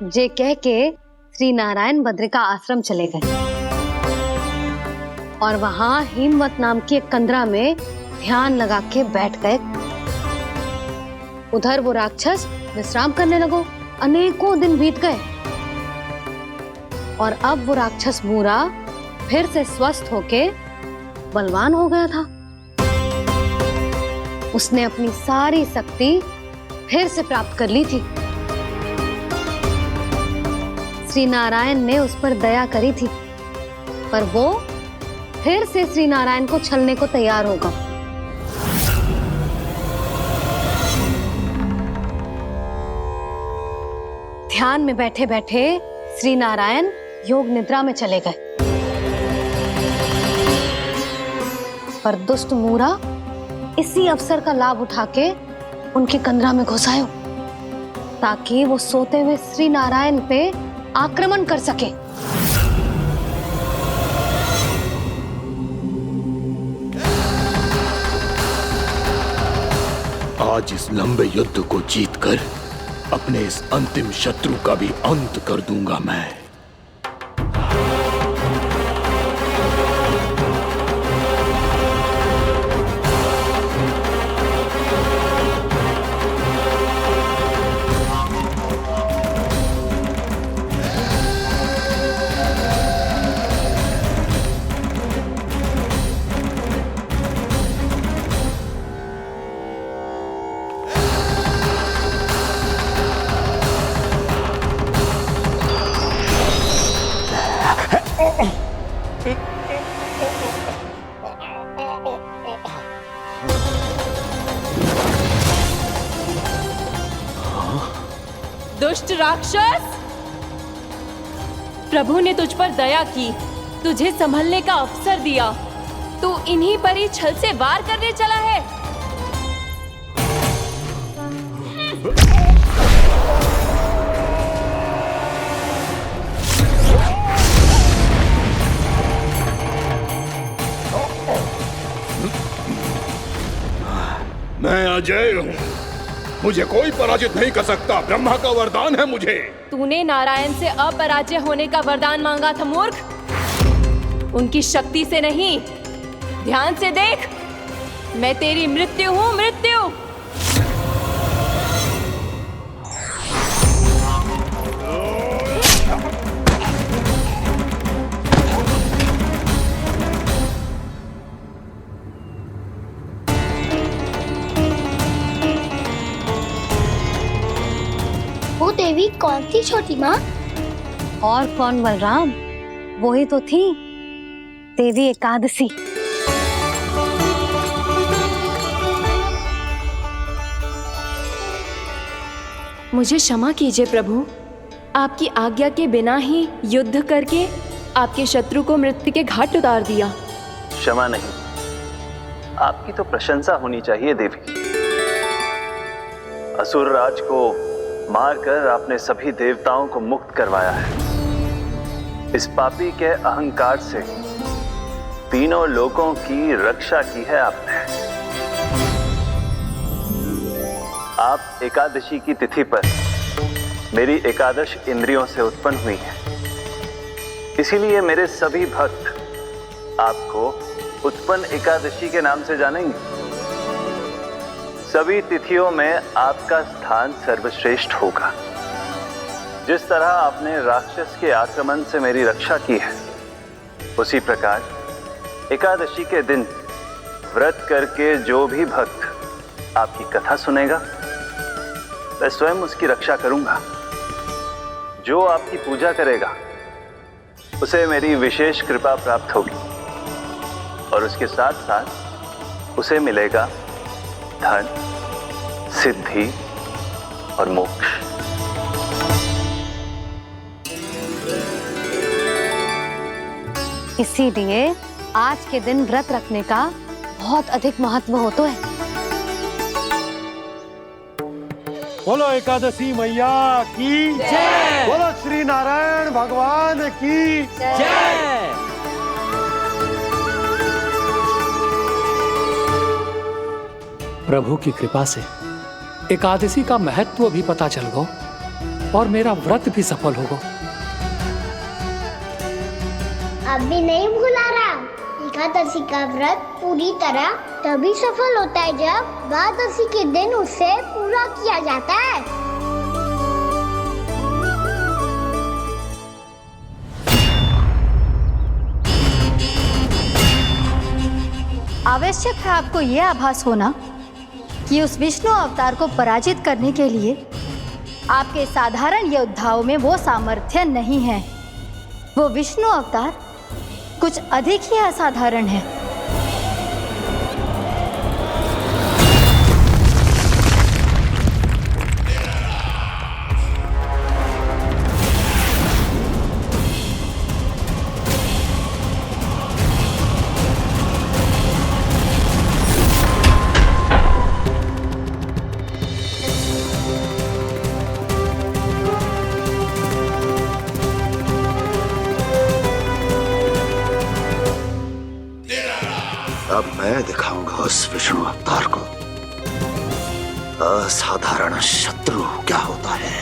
जे कह के श्री नारायण बद्रिका आश्रम चले गए और वहां हिमवत नाम की एक कंदरा में ध्यान लगा के बैठ गए। उधर वो राक्षस विश्राम करने लगो। अनेकों दिन बीत गए और अब वो राक्षस मूरा फिर से स्वस्थ होके बलवान हो गया था। उसने अपनी सारी शक्ति फिर से प्राप्त कर ली थी। श्री नारायण ने उस पर दया करी थी, पर वो फिर से श्री नारायण को छलने को तैयार होगा। ध्यान में बैठे बैठे श्री नारायण योग निद्रा में चले गए, पर दुष्ट मूरा इसी अवसर का लाभ उठा के उनकी कंदरा में घुस आयो ताकि वो सोते हुए श्री नारायण पे आक्रमण कर सके। आज इस लंबे युद्ध को जीतकर अपने इस अंतिम शत्रु का भी अंत कर दूंगा मैं। दुष्ट राक्षस, प्रभु ने तुझ पर दया की, तुझे संभलने का अवसर दिया। तू इन्हीं पर ही छल से वार करने चला है। मैं अजय हूँ, मुझे कोई पराजित नहीं कर सकता। ब्रह्मा का वरदान है मुझे। तूने नारायण से अपराजय होने का वरदान मांगा था मूर्ख, उनकी शक्ति से नहीं। ध्यान से देख, मैं तेरी मृत्यु हूँ, मृत्यु। वो देवी कौन थी छोटी माँ? और कौन बलराम, वही तो थी देवी एकादशी। मुझे क्षमा कीजिए प्रभु, आपकी आज्ञा के बिना ही युद्ध करके आपके शत्रु को मृत्यु के घाट उतार दिया। क्षमा नहीं, आपकी तो प्रशंसा होनी चाहिए देवी। असुर राज को मारकर आपने सभी देवताओं को मुक्त करवाया है। इस पापी के अहंकार से तीनों लोकों की रक्षा की है आपने। आप एकादशी की तिथि पर मेरी एकादश इंद्रियों से उत्पन्न हुई हैं। इसीलिए मेरे सभी भक्त आपको उत्पन्न एकादशी के नाम से जानेंगे। सभी तिथियों में आपका स्थान सर्वश्रेष्ठ होगा। जिस तरह आपने राक्षस के आक्रमण से मेरी रक्षा की है, उसी प्रकार एकादशी के दिन व्रत करके जो भी भक्त आपकी कथा सुनेगा, मैं स्वयं उसकी रक्षा करूंगा। जो आपकी पूजा करेगा उसे मेरी विशेष कृपा प्राप्त होगी और उसके साथ साथ उसे मिलेगा धन, सिद्धि और मोक्ष। इसीलिए आज के दिन व्रत रखने का बहुत अधिक महत्व होता है। बोलो एकादशी मैया की जय। बोलो श्री नारायण भगवान की जय। प्रभु की कृपा से एकादशी का महत्व भी पता चल गो। और मेरा व्रत भी सफल होगा। अभी नहीं भूला राम, एकादशी का व्रत पूरी तरह तभी सफल होता है जब द्वादशी के दिन उसे पूरा किया जाता है। आवश्यक है आपको यह आभास होना कि उस विष्णु अवतार को पराजित करने के लिए आपके साधारण योद्धाओं में वो सामर्थ्य नहीं है। वो विष्णु अवतार कुछ अधिक ही असाधारण है। अब मैं दिखाऊंगा उस विष्णु अवतार को असाधारण शत्रु क्या होता है।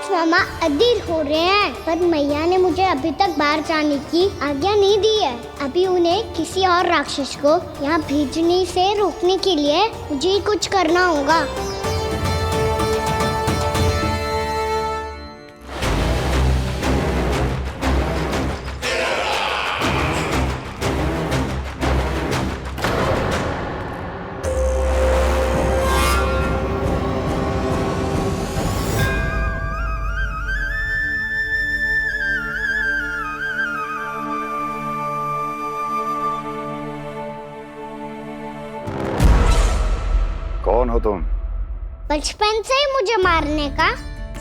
मामा अधीर हो रहे हैं, पर मैया ने मुझे अभी तक बाहर जाने की आज्ञा नहीं दी है। अभी उन्हें किसी और राक्षस को यहाँ भेजने से रोकने के लिए मुझे ही कुछ करना होगा। कौन हो तुम? बचपन से ही मुझे मारने का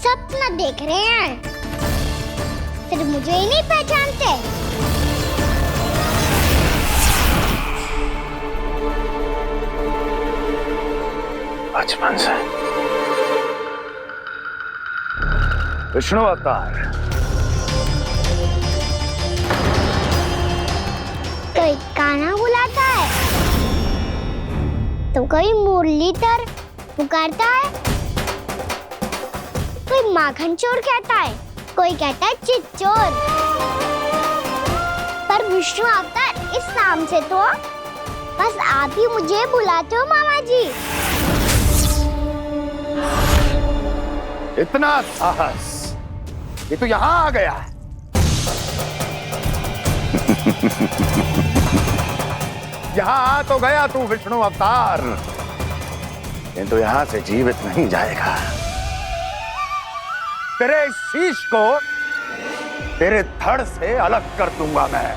सपना देख रहे हैं, फिर मुझे ही नहीं पहचानते। बचपन से विष्णु अवतार। कोई कान्हा बुलाता है तो कोई मुरलीधर पुकारता है, कोई माखन चोर कहता है, कोई कहता है चिच्चोर। पर विष्णु अवतार इस नाम से तो बस आप ही मुझे बुलाते हो मामा जी। इतना साहस, ये तो यहाँ आ गया है। यहाँ आ तो गया तू विष्णु अवतार, किंतु यहाँ से जीवित नहीं जाएगा। तेरे इस शीश को तेरे धड़ से अलग कर दूंगा मैं।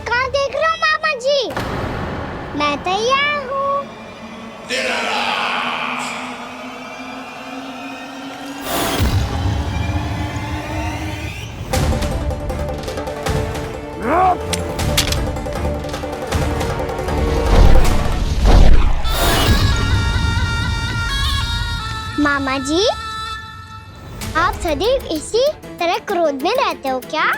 कहाँ देख रहे हो मामा जी? मैं तैयार हूँ। मामा जी, आप सदैव इसी तरह क्रोध में रहते हो क्या?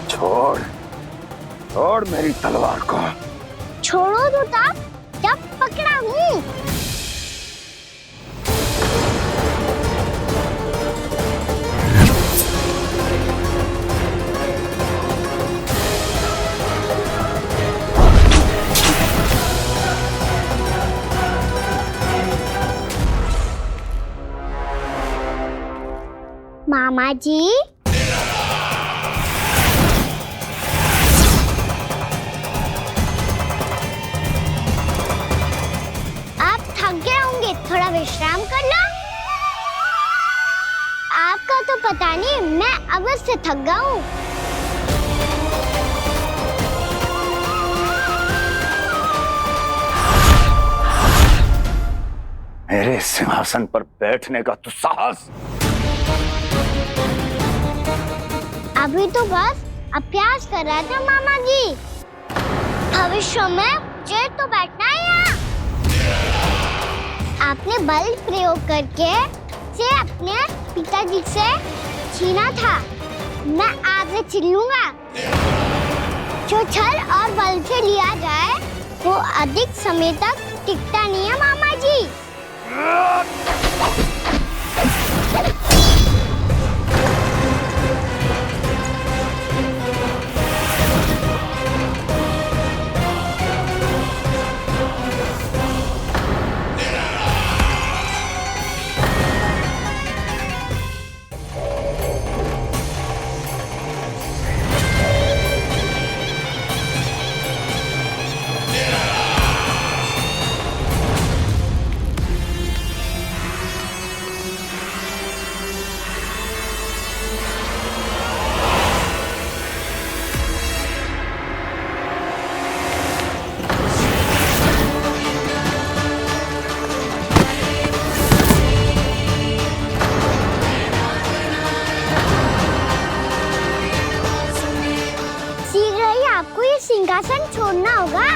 छोड़, छोड़ मेरी तलवार को। छोड़ो तो तब जब पकड़ा हूँ। मामा जी। आप थक गए होंगे, थोड़ा विश्राम कर लो। आपका तो पता नहीं, मैं अवश्य से थक गया हूँ। मेरे सिंहासन पर बैठने का तो साहस। अभी तो बस अभ्यास कर रहा था मामा जी। भविष्य में मुझे तो बैठना है यहाँ। आपने बल प्रयोग करके से अपने पिताजी से छीना था, मैं आपसे छीन लूंगा। जो छल और बल से लिया जाए वो अधिक समय तक टिकता नहीं है मामा जी। शीघ्र ही आपको ये सिंहासन छोड़ना होगा।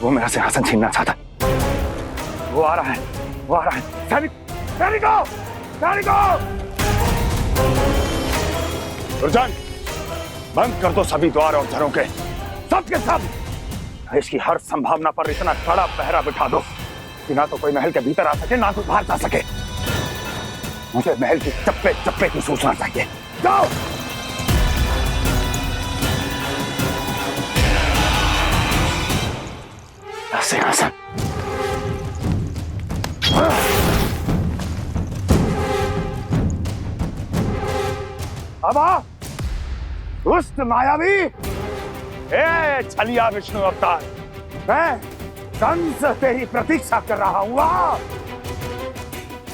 वो मेरा सिंहासन छीनना चाहता। वो आ रहा है, वो आ रहा है। सैनिकों, दुर्जन, बंद कर दो सभी द्वार और दरों के, सब के सब। इसकी हर संभावना पर इतना कड़ा पहरा बिठा दो कि ना तो कोई महल के भीतर आ सके, ना कोई बाहर जा सके। मुझे महल की चप्पे चप्पे की सूचना चाहिए। जाओ। सिंहासन। अब आ, दुष्ट मायावी, छलिया विष्णु अवतार, मैं कंस तेरी प्रतीक्षा कर रहा हूँ।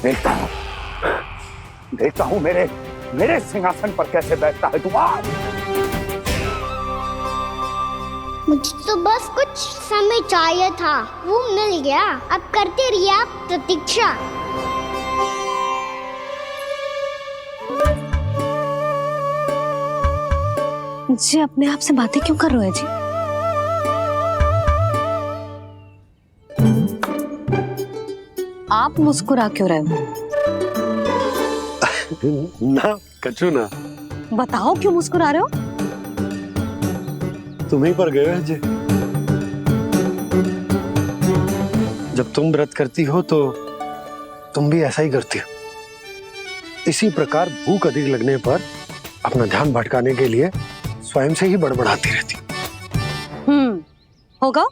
देखता हूँ मेरे सिंहासन पर कैसे बैठता है तू। मुझे तो बस कुछ समय चाहिए था, वो मिल गया। अब करते रहिए आप प्रतीक्षा। जी अपने आप से बातें क्यों कर रहे हो जी? आप मुस्कुरा क्यों रहे हो? ना कछु ना। बताओ क्यों मुस्कुरा रहे हो? तुम ही पर गए जी। जब तुम व्रत करती हो तो तुम भी ऐसा ही करती हो। इसी प्रकार भूख अधिक लगने पर अपना ध्यान भटकाने के लिए स्वयं से ही बड़बड़ाती रहती। होगा।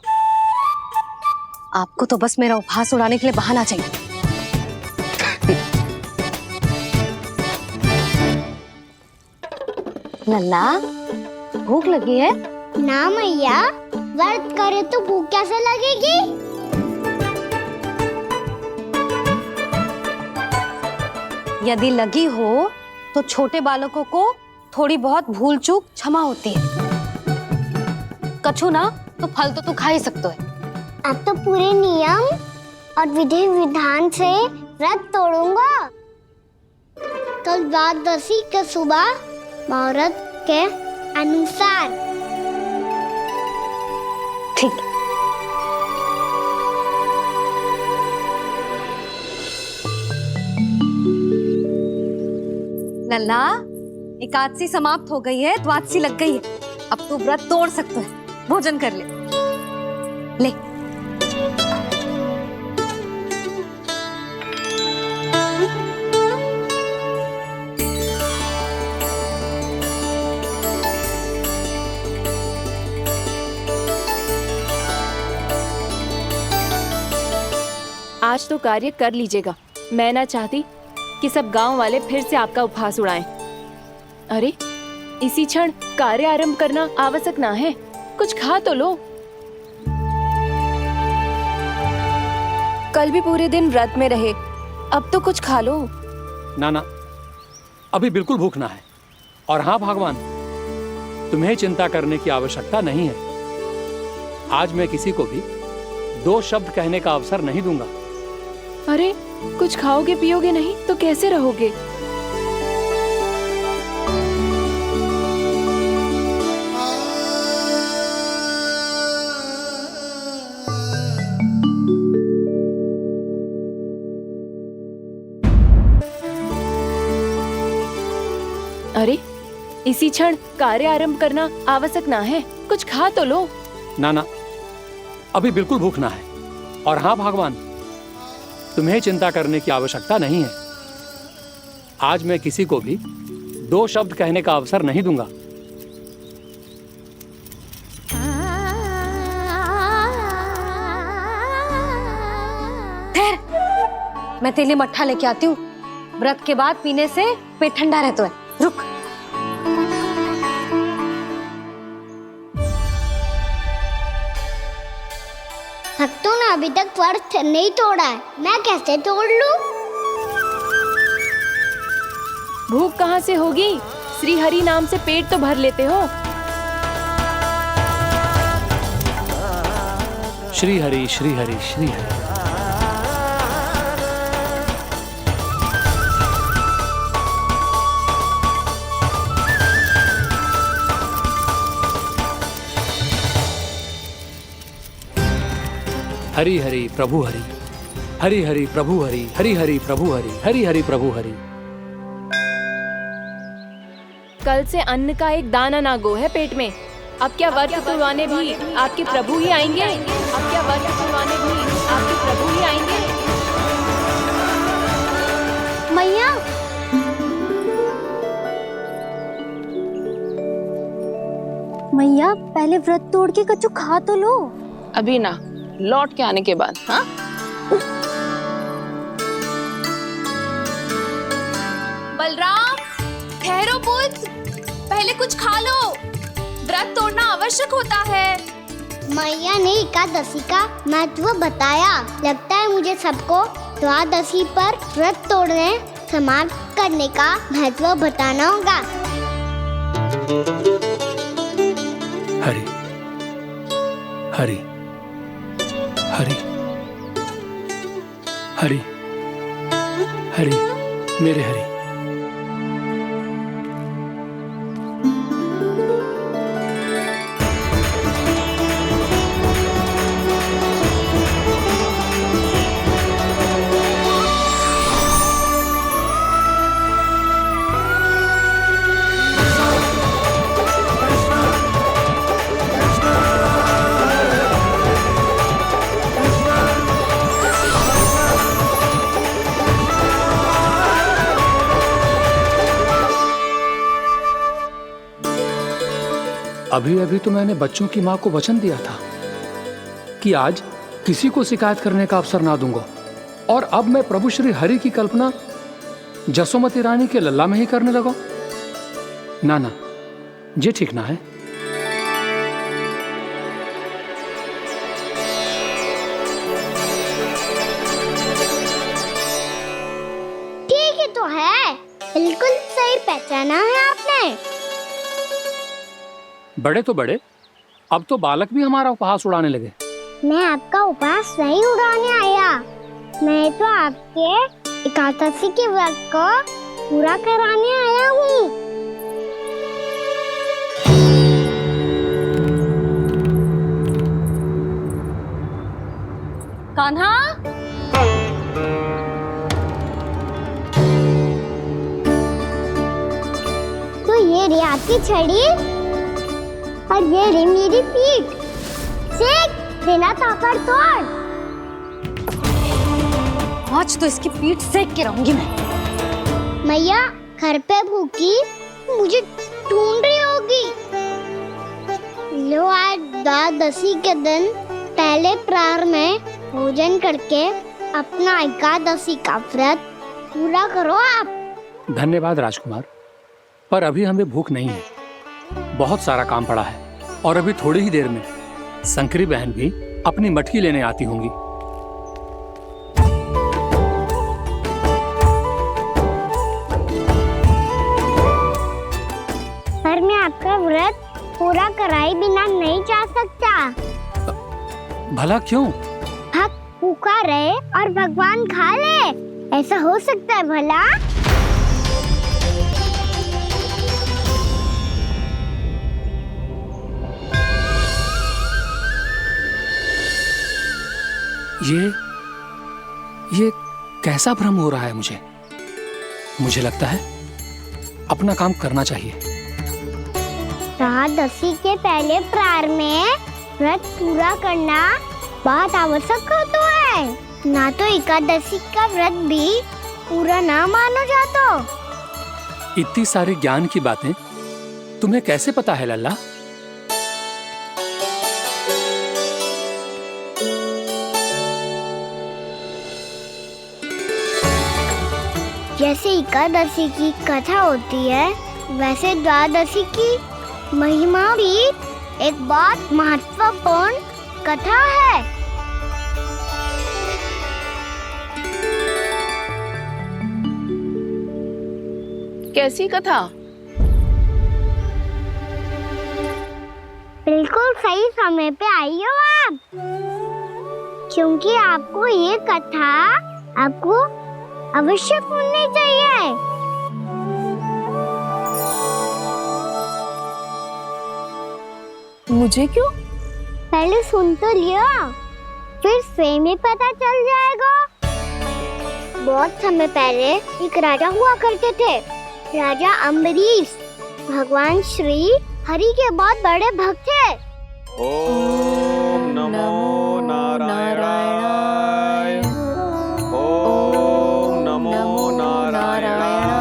आपको तो बस मेरा उपहास उड़ाने के लिए बहाना चाहिए। नन्ना, भूख लगी है? ना मैया, व्रत करे तो भूख कैसे लगेगी? यदि लगी हो तो छोटे बालकों को थोड़ी बहुत भूल चूक क्षमा होती है। कछु ना तो फल तो तू खा ही सकते है। अब तो पूरे नियम और विधि विधान से व्रत तोड़ूंगा। कल द्वादशी के सुबह मुहूर्त के अनुसार। ठीक। लल्ला, एकादशी समाप्त हो गई है, द्वादशी लग गई है। अब तू व्रत तोड़ सकते है। भोजन कर ले। ले। आज तो कार्य कर लीजिएगा। मैं ना चाहती कि सब गांव वाले फिर से आपका उपहास उड़ाएं। अरे इसी क्षण कार्य आरंभ करना आवश्यक ना है, कुछ खा तो लो। कल भी पूरे दिन व्रत में रहे, अब तो कुछ खा लो। ना ना, अभी बिल्कुल भूख ना है। और हाँ भगवान, तुम्हें चिंता करने की आवश्यकता नहीं है। आज मैं किसी को भी 2 शब्द कहने का अवसर नहीं दूंगा। अरे कुछ खाओगे पियोगे नहीं तो कैसे रहोगे? अरे इसी क्षण कार्य आरंभ करना आवश्यक ना है, कुछ खा तो लो। ना ना, अभी बिल्कुल भूख ना है। और हाँ भगवान, तुम्हें चिंता करने की आवश्यकता नहीं है। आज मैं किसी को भी 2 शब्द कहने का अवसर नहीं दूंगा। ठहर, मैं तेरे लिए मट्ठा लेके आती हूँ। व्रत के बाद पीने से पेट ठंडा रहता है। रुक। भक्तों ने अभी तक व्रत नहीं तोड़ा है, मैं कैसे तोड़ लूं? भूख कहाँ से होगी? श्री हरि नाम से पेट तो भर लेते हो। श्री हरि श्री हरि श्री हरि। हरि हरि प्रभु हरि, हरि हरि प्रभु हरि, हरि हरि प्रभु हरि, हरि हरि प्रभु हरि। कल से अन्न का एक दाना ना गो है पेट में। अब क्या व्रत तुड़वाने भी आपके प्रभु ही आएंगे? अब क्या व्रत तुड़वाने भी आपके प्रभु ही आएंगे? मैया, मैया पहले व्रत तोड़ के कच्चू खा तो लो। अभी ना, लौट के आने के बाद। हाँ, बलराम ठहरो पुत्र, पहले कुछ खा लो, व्रत तोड़ना आवश्यक होता है। मैया ने एकादशी का महत्व बताया। लगता है मुझे सबको द्वादशी पर व्रत तोड़ने समाप्त करने का महत्व बताना होगा। हरि हरि हरि हरि हरि, मेरे हरि। अभी अभी तो मैंने बच्चों की मां को वचन दिया था कि आज किसी को शिकायत करने का अवसर ना दूंगा, और अब मैं प्रभु श्री हरि की कल्पना जसोमती रानी के लल्ला में ही करने लगा। ना ना, ये ठीक ना है। ठीक है तो है, बिल्कुल सही पहचाना है आपने। बड़े तो बड़े, अब तो बालक भी हमारा उपहास उड़ाने लगे। मैं आपका उपहास नहीं उड़ाने आया, मैं तो आपके एकादशी के व्रत को पूरा कराने आया हूँ। कान्हा, तो ये रे आपकी छड़ी और ये रे मेरी पीठ। सेक बिना तापर तोड़। आज तो इसकी पीठ सेक के रहूंगी मैं। मैया घर पे भूखी मुझे ढूंढ रही होगी। लो आज द्वादशी के दिन पहले प्रहर में भोजन करके अपना एकादशी का व्रत पूरा करो आप। धन्यवाद राजकुमार, पर अभी हमें भूख नहीं है। बहुत सारा काम पड़ा है और अभी थोड़ी ही देर में शंकरी बहन भी अपनी मटकी लेने आती होंगी। पर मैं आपका व्रत पूरा कराए बिना नहीं जा सकता। भला क्यों? भक्त भूखा रहे और भगवान खा ले, ऐसा हो सकता है भला? ये कैसा भ्रम हो रहा है मुझे लगता है अपना काम करना चाहिए। एकादशी के पहले प्रार में व्रत पूरा करना बहुत आवश्यक होता है, ना तो एकादशी का व्रत भी पूरा ना मानो जातो। इतनी सारी ज्ञान की बातें तुम्हें कैसे पता है लल्ला? जैसे एकादशी की कथा होती है, वैसे द्वादशी की महिमा भी एक बहुत महत्वपूर्ण कथा है। कैसी कथा? बिल्कुल सही समय पे आई हो आप, क्योंकि आपको ये कथा आपको अवश्य सुननी चाहिए। मुझे क्यों? पहले सुन तो लियो, फिर स्वयं ही पता चल जाएगा। बहुत समय पहले एक राजा हुआ करते थे, राजा अम्बरीश। भगवान श्री हरि के बहुत बड़े भक्त थे। ओम नमो नारायणाय। ओम नमो नारायणाय।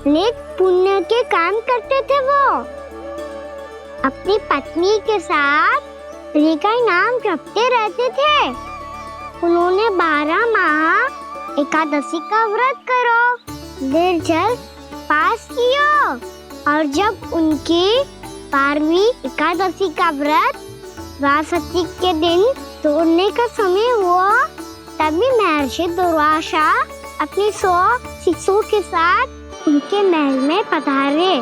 नेक पुण्य के काम करते थे वो। अपनी पत्नी के साथ हरि का नाम जपते रहते थे। उन्होंने 12 माह एकादशी का व्रत करो निर्जल पास किया, और जब उनकी 12वीं एकादशी का व्रत द्वादशी के दिन तोड़ने का समय हुआ, तभी महर्षि दुर्वासा अपनी 100 शिष्यों के साथ उनके महल में पधारे।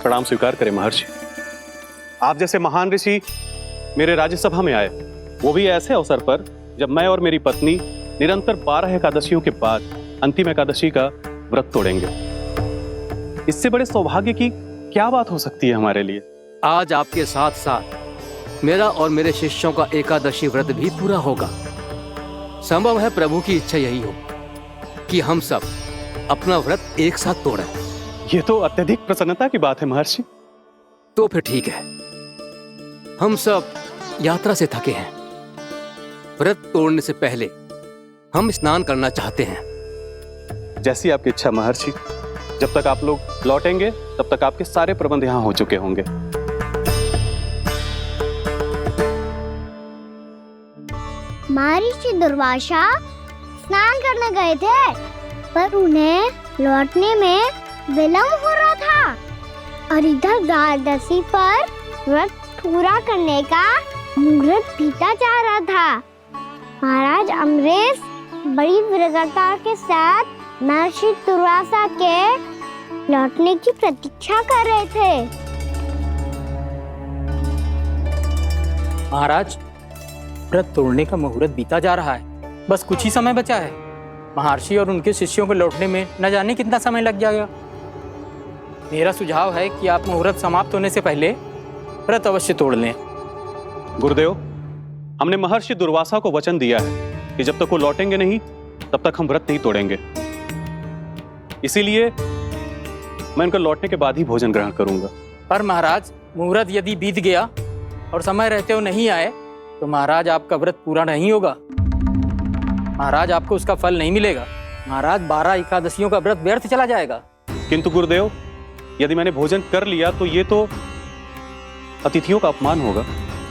प्रणाम स्वीकार करें महर्षि। आप जैसे महान ऋषि मेरे राज्यसभा में आए, वो भी ऐसे अवसर पर जब मैं और मेरी पत्नी निरंतर 12 एकादशियों के बाद अंतिम एकादशी का व्रत तोड़ेंगे। इससे बड़े सौभाग्य की क्या बात हो सकती है हमारे लिए? आज आपके साथ साथ मेरा और मेरे शिष्यों का एकादशी व्रत भी पूरा होगा। संभव है प्रभु की इच्छा यही हो कि हम सब अपना व्रत एक साथ तोड़ें। ये तो अत्यधिक प्रसन्नता की बात है महर्षि। तो फिर ठीक है, हम सब यात्रा से थके हैं। व्रत तोड़ने से पहले हम स्नान करना चाहते हैं। जैसी आपकी इच्छा महर्षि। जब तक आप लोग लौटेंगे तब तक आपके सारे प्रबंध यहाँ हो चुके होंगे। महर्षि दुर्वासा स्नान करने गए थे, पर उन्हें लौटने में विलंब हो रहा था, और इधर द्वादशी पर व्रत पूरा करने का मुहूर्त बीता जा रहा था। महाराज अम्बरीश बड़ी दृढ़ता के साथ महर्षि दुर्वासा के लौटने की प्रतीक्षा कर रहे थे। महाराज, व्रत तोड़ने का मुहूर्त बीता जा रहा है, बस कुछ ही समय बचा है। महर्षि और उनके शिष्यों को लौटने में न जाने कितना समय लग जाएगा। मेरा सुझाव है कि आप मुहूर्त समाप्त होने से पहले व्रत अवश्य तोड़ लें। गुरुदेव, हमने महर्षि दुर्वासा को वचन दिया है कि जब तक वो लौटेंगे नहीं तब तक हम व्रत नहीं तोड़ेंगे। इसीलिए मैं उनके लौटने के बाद ही भोजन ग्रहण करूंगा। पर महाराज, मुहूर्त यदि बीत गया और समय रहते हुए नहीं आए तो महाराज आपका व्रत पूरा नहीं होगा। महाराज, आपको उसका फल नहीं मिलेगा। महाराज, 12 एकादशियों का व्रत व्यर्थ चला जाएगा। किंतु गुरुदेव, यदि मैंने भोजन कर लिया तो ये तो अतिथियों का अपमान होगा।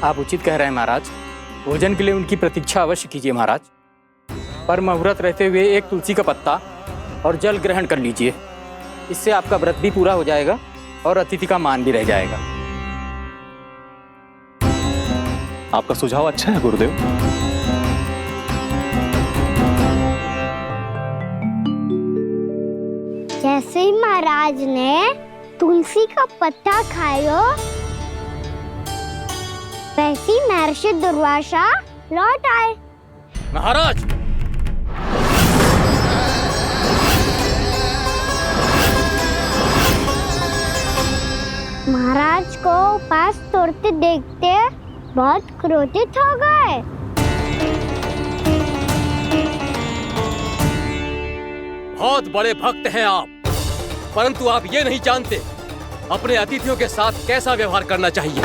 आप उचित कह रहे हैं महाराज। भोजन के लिए उनकी प्रतीक्षा अवश्य कीजिए महाराज, पर मुहूर्त रहते हुए एक तुलसी का पत्ता और जल ग्रहण कर लीजिए। इससे आपका व्रत भी पूरा हो जाएगा और अतिथि का मान भी रह जाएगा। आपका सुझाव अच्छा है गुरुदेव। जैसे ही महाराज ने तुलसी का पत्ता खायो, वैसे ही महर्षि दुर्वासा लौट आए। महाराज, महाराज को उपास तोड़ते देखते बहुत क्रोधित हो गए। बहुत बड़े भक्त हैं आप, परंतु आप ये नहीं जानते अपने अतिथियों के साथ कैसा व्यवहार करना चाहिए।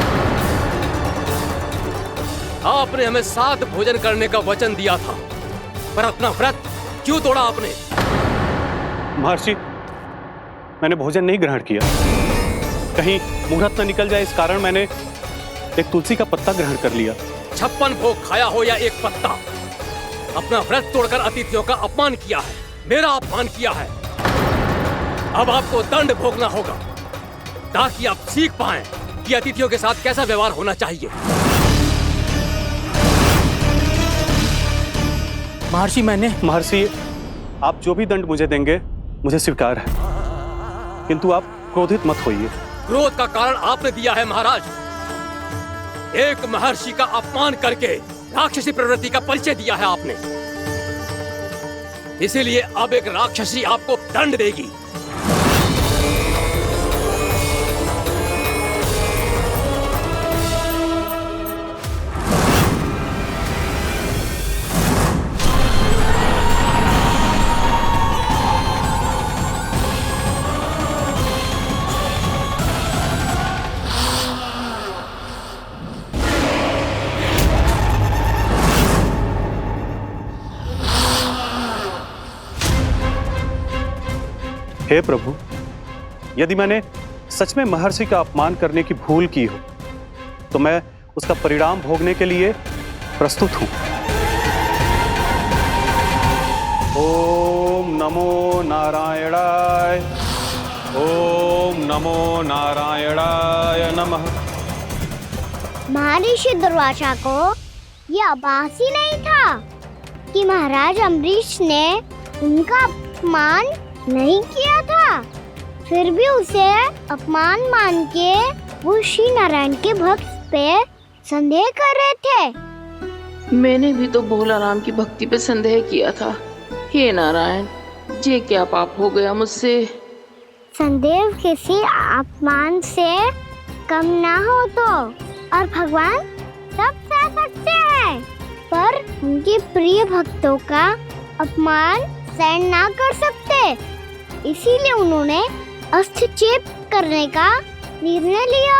आपने हमें साथ भोजन करने का वचन दिया था, पर अपना व्रत क्यों तोड़ा आपने? महर्षि, मैंने भोजन नहीं ग्रहण किया। कहीं मुहूर्त न निकल जाए, इस कारण मैंने एक तुलसी का पत्ता ग्रहण कर लिया। 56 भोग खाया हो या एक पत्ता, अपना व्रत तोड़कर अतिथियों का अपमान किया है, मेरा अपमान किया है। अब आपको दंड भोगना होगा ताकि आप सीख पाएं कि अतिथियों के साथ कैसा व्यवहार होना चाहिए। महर्षि, आप जो भी दंड मुझे देंगे मुझे स्वीकार है, किंतु आप क्रोधित मत होइए। क्रोध का कारण आपने दिया है महाराज। एक महर्षि का अपमान करके राक्षसी प्रवृत्ति का परिचय दिया है आपने, इसीलिए अब एक राक्षसी आपको दंड देगी। हे प्रभु, यदि मैंने सच में महर्षि का अपमान करने की भूल की हो तो मैं उसका परिणाम भोगने के लिए प्रस्तुत हूं। ओम नमो नारायणाय, ओम नमो नारायणाय नमः। महर्षि दुर्वासा को यह आभास ही नहीं था कि महाराज अम्बरीश ने उनका अपमान नहीं किया था। फिर भी उसे अपमान मान के वो श्री नारायण के भक्त पे संदेह कर रहे थे। मैंने भी तो भोला राम की भक्ति पे संदेह किया था। हे नारायण, ये क्या पाप हो गया मुझसे? संदेह किसी अपमान से कम ना हो तो, और भगवान सब सह सकते हैं, पर उनके प्रिय भक्तों का अपमान सहन ना कर सकते, इसीलिए उन्होंने अस्थिचेप करने का निर्णय लिया।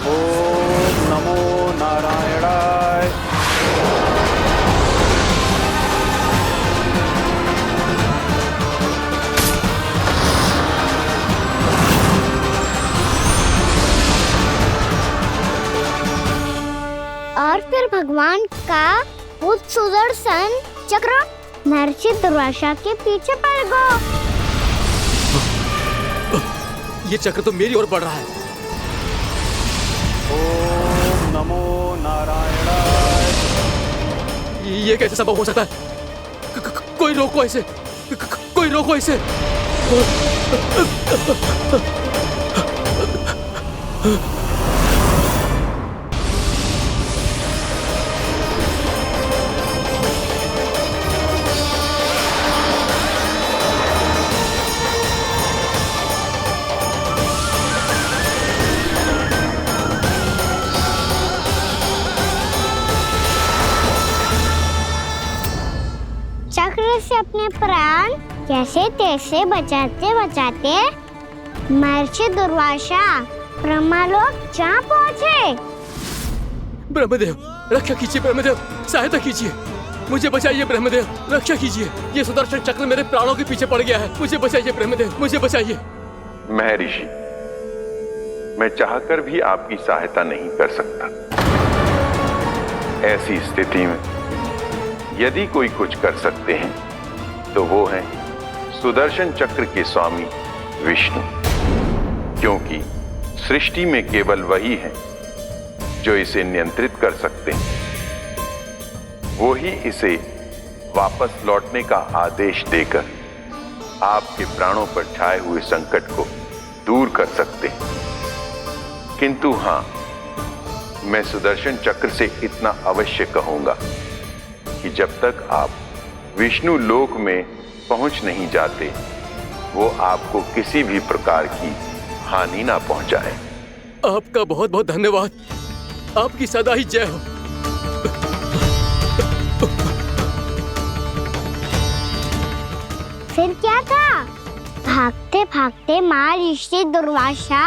ओम नमो नारायणाय। और फिर भगवान का वो सुदर्शन चक्र महर्षि दुर्वासा के पीछे पड़ गया। ये चक्र तो मेरी ओर बढ़ रहा है। ओम नमो नारायणाय। ये कैसे संभव हो सकता है? कोई रोको इसे, कोई रोको इसे। चक्र से अपने प्राण जैसे तैसे बचाते बचाते महर्षि दुर्वासा ब्रह्मलोक जहाँ पहुँचे। ब्रह्मदेव रक्षा कीजिए, ब्रह्मदेव सहायता कीजिए, मुझे बचाइए ब्रह्मदेव, रक्षा कीजिए। ये सुदर्शन चक्र मेरे प्राणों के पीछे पड़ गया है, मुझे बचाइए ब्रह्मदेव, मुझे बचाइए। महर्षि, मैं चाहकर भी आपकी सहायता नहीं कर सकता। ऐसी स्थिति में यदि कोई कुछ कर सकते हैं तो वो है सुदर्शन चक्र के स्वामी विष्णु, क्योंकि सृष्टि में केवल वही है जो इसे नियंत्रित कर सकते हैं। वो ही इसे वापस लौटने का आदेश देकर आपके प्राणों पर छाए हुए संकट को दूर कर सकते हैं। किंतु हां, मैं सुदर्शन चक्र से इतना अवश्य कहूंगा कि जब तक आप विष्णु लोक में पहुंच नहीं जाते, वो आपको किसी भी प्रकार की हानि ना पहुंचाए। आपका बहुत बहुत धन्यवाद, आपकी सदा ही जय हो। फिर क्या था? भागते भागते महर्षि दुर्वासा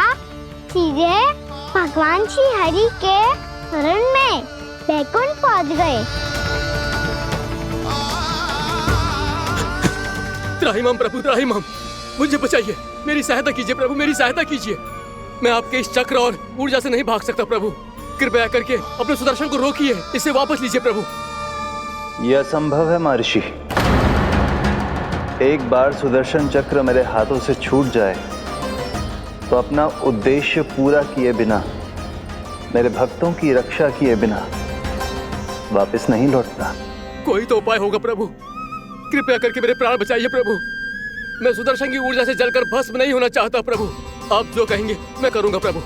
सीधे भगवान श्री हरि के शरण में बैकुंठ पहुंच गए। त्राहिमाम प्रभु, त्राहिमाम, मुझे बचाइए, मेरी सहायता कीजिए प्रभु, मेरी सहायता कीजिए। मैं आपके इस चक्र और ऊर्जा से नहीं भाग सकता प्रभु, कृपया करके अपने सुदर्शन को रोकिए, इसे वापस लीजिए प्रभु। यह असंभव है महर्षि। एक बार सुदर्शन चक्र मेरे हाथों से छूट जाए तो अपना उद्देश्य पूरा किए बिना, मेरे भक्तों की रक्षा किए बिना वापस नहीं लौटता। कोई तो उपाय होगा प्रभु, कृपया करके मेरे प्राण बचाइए प्रभु। मैं सुदर्शन की ऊर्जा से जलकर भस्म नहीं होना चाहता प्रभु। आप जो कहेंगे मैं करूंगा प्रभु,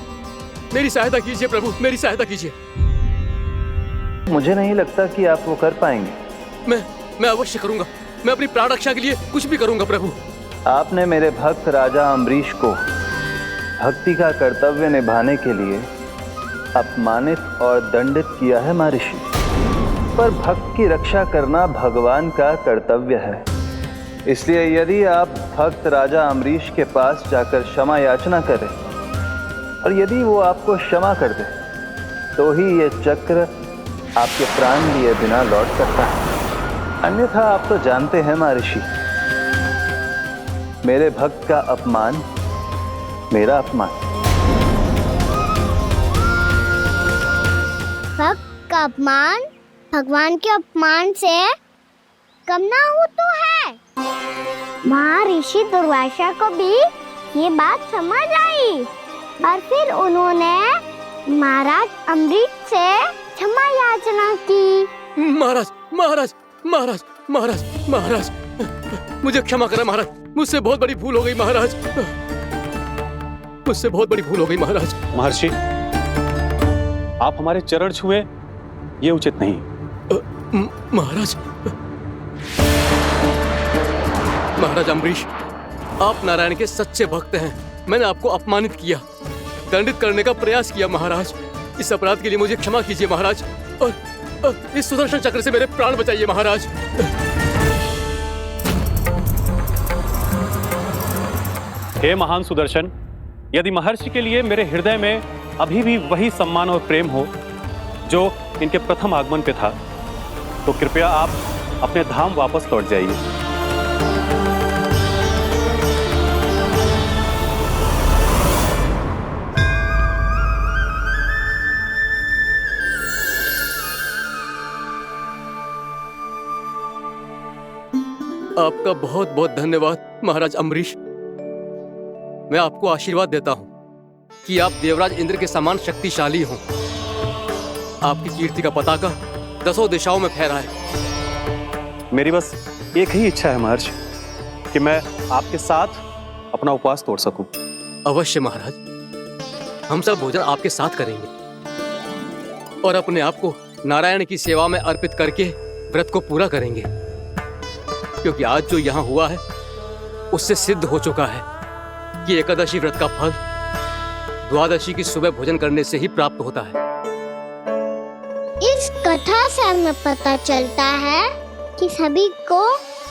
मेरी सहायता कीजिए प्रभु, मेरी सहायता कीजिए। मुझे नहीं लगता कि आप वो कर पाएंगे। मैं अवश्य करूंगा, मैं अपनी प्राण रक्षा के लिए कुछ भी करूंगा प्रभु। आपने मेरे भक्त राजा अम्बरीश को भक्ति का कर्तव्य निभाने के लिए अपमानित और दंडित किया है महर्षि, पर भक्त की रक्षा करना भगवान का कर्तव्य है। इसलिए यदि आप भक्त राजा अम्बरीश के पास जाकर क्षमा याचना करें और यदि वो आपको क्षमा कर दे तो ही ये चक्र आपके प्राण लिए बिना लौट सकता है। अन्यथा आप तो जानते हैं महर्षि, मेरे भक्त का अपमान मेरा अपमान। भक्त का अपमान भगवान के अपमान से कम ना हो तो है। महर्षि दुर्वासा को भी ये बात समझ आई और फिर उन्होंने महाराज अम्बरीश से क्षमा याचना की। महाराज महाराज महाराज महाराज महाराज, मुझे क्षमा करें महाराज, मुझसे बहुत बड़ी भूल हो गई महाराज, मुझसे बहुत बड़ी भूल हो गई महाराज। महर्षि, आप हमारे चरण छुए ये उचित नहीं। महाराज, महाराज अम्बरीश, आप नारायण के सच्चे भक्त हैं। मैंने आपको अपमानित किया, दंडित करने का प्रयास किया महाराज। इस अपराध के लिए मुझे क्षमा कीजिए महाराज, और इस सुदर्शन चक्र से मेरे प्राण बचाइए महाराज। हे महान सुदर्शन, यदि महर्षि के लिए मेरे हृदय में अभी भी वही सम्मान और प्रेम हो जो इनके प्रथम आगमन पे था, तो कृपया आप अपने धाम वापस लौट जाइए। आपका बहुत बहुत धन्यवाद महाराज अम्बरीश। मैं आपको आशीर्वाद देता हूं कि आप देवराज इंद्र के समान शक्तिशाली हों। आपकी कीर्ति का पताका 10 दिशाओं में फहराए। मेरी बस एक ही इच्छा है महर्षि, कि मैं आपके साथ अपना उपवास तोड़ सकूं। अवश्य महाराज, हम सब भोजन आपके साथ करेंगे और अपने आप को नारायण की सेवा में अर्पित करके व्रत को पूरा करेंगे, क्योंकि आज जो यहाँ हुआ है उससे सिद्ध हो चुका है कि एकादशी व्रत का फल द्वादशी की सुबह भोजन करने से ही प्राप्त होता है। इस कथा से हमें पता चलता है कि सभी को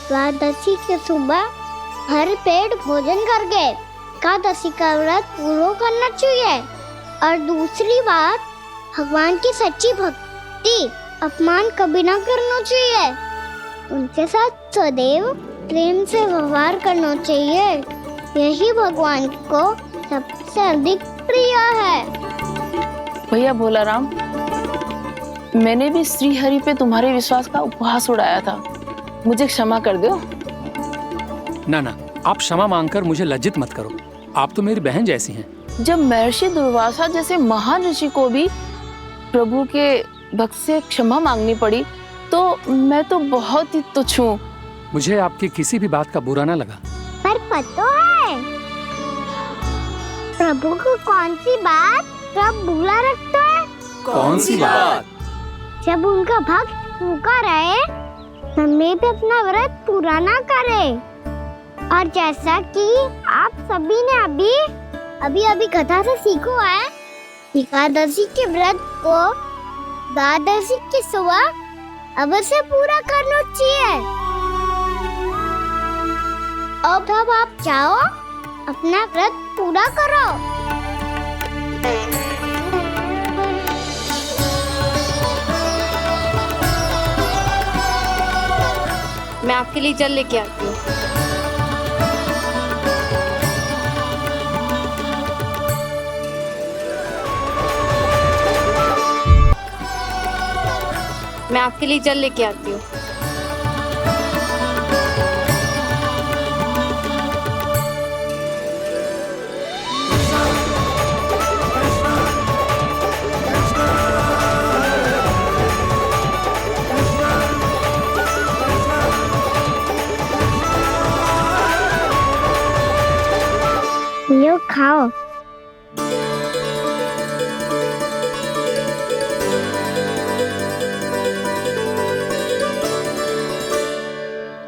द्वादशी के सुबह हर पेट भोजन करके एकादशी का व्रत पूरा करना चाहिए। और दूसरी बात, भगवान की सच्ची भक्ति अपमान कभी ना करना चाहिए। उनके साथ सदैव प्रेम से व्यवहार करना चाहिए। यही भगवान को सबसे अधिक प्रिय है। भैया भोलाराम, मैंने भी श्री हरि पे तुम्हारे विश्वास का उपहास उड़ाया था, मुझे क्षमा कर दो। ना ना, आप क्षमा मांगकर मुझे लज्जित मत करो। आप तो मेरी बहन जैसी हैं। जब महर्षि दुर्वासा जैसे महान ऋषि को भी प्रभु के भक्त से क्षमा मांगनी पड़ी, तो मैं तो बहुत ही तुच्छ हूँ। मुझे आपकी किसी भी बात का बुरा ना लगा। पर पता है प्रभु को कौन सी बात कब बुरा रखता है? कौन सी बात? जब उनका भक्त भूखा रहे, समय पे अपना व्रत पूरा ना करे। और जैसा कि आप सभी ने अभी कथा से सीखो है, एकादशी के व्रत को द्वादशी की सुबह अवश्य पूरा करना चाहिए। अब आप जाओ, अपना व्रत पूरा करो। मैं आपके लिए जल लेके आती हूँ। मैं आपके लिए जल लेके आती हूँ। लो खाओ।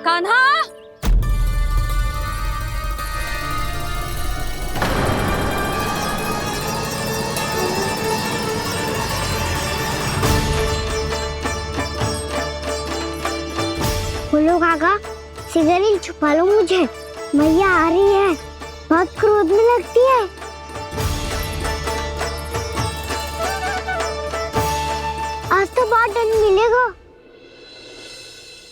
कान्हा, बोलो काका, सिगरेट छुपा लो मुझे, मैया आ रही है, बहुत क्रोध में लगती है। आज तो बहुत दंड मिलेगा।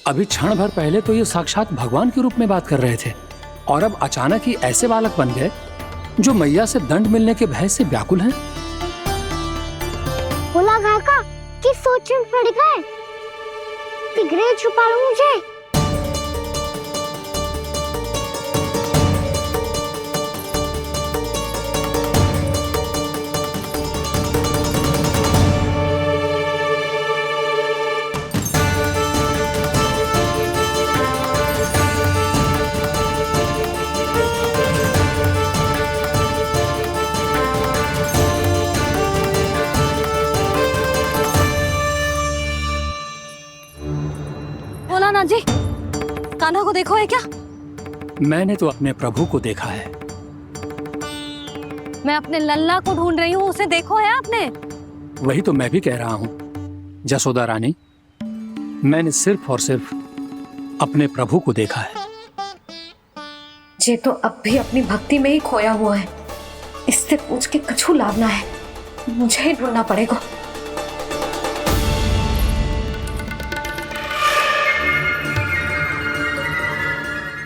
अभी क्षण भर पहले तो ये साक्षात भगवान के रूप में बात कर रहे थे, और अब अचानक ही ऐसे बालक बन गए जो मैया से दंड मिलने के भय से व्याकुल हैं। बोला काका, किस सोच में पड़ गए? सिगरेट छुपा लो मुझे। भोलानाथ जी, कान्हा को देखो है क्या? मैंने तो अपने प्रभु को देखा है। मैं अपने लल्ला को ढूंढ रही हूँ, उसे देखो है आपने? वही तो मैं भी कह रहा हूँ जसोदा रानी, मैंने सिर्फ और सिर्फ अपने प्रभु को देखा है। ये तो अब भी अपनी भक्ति में ही खोया हुआ है। इससे पूछ के कछु लाभ ना है, मुझे ही ढूंढना पड़ेगा।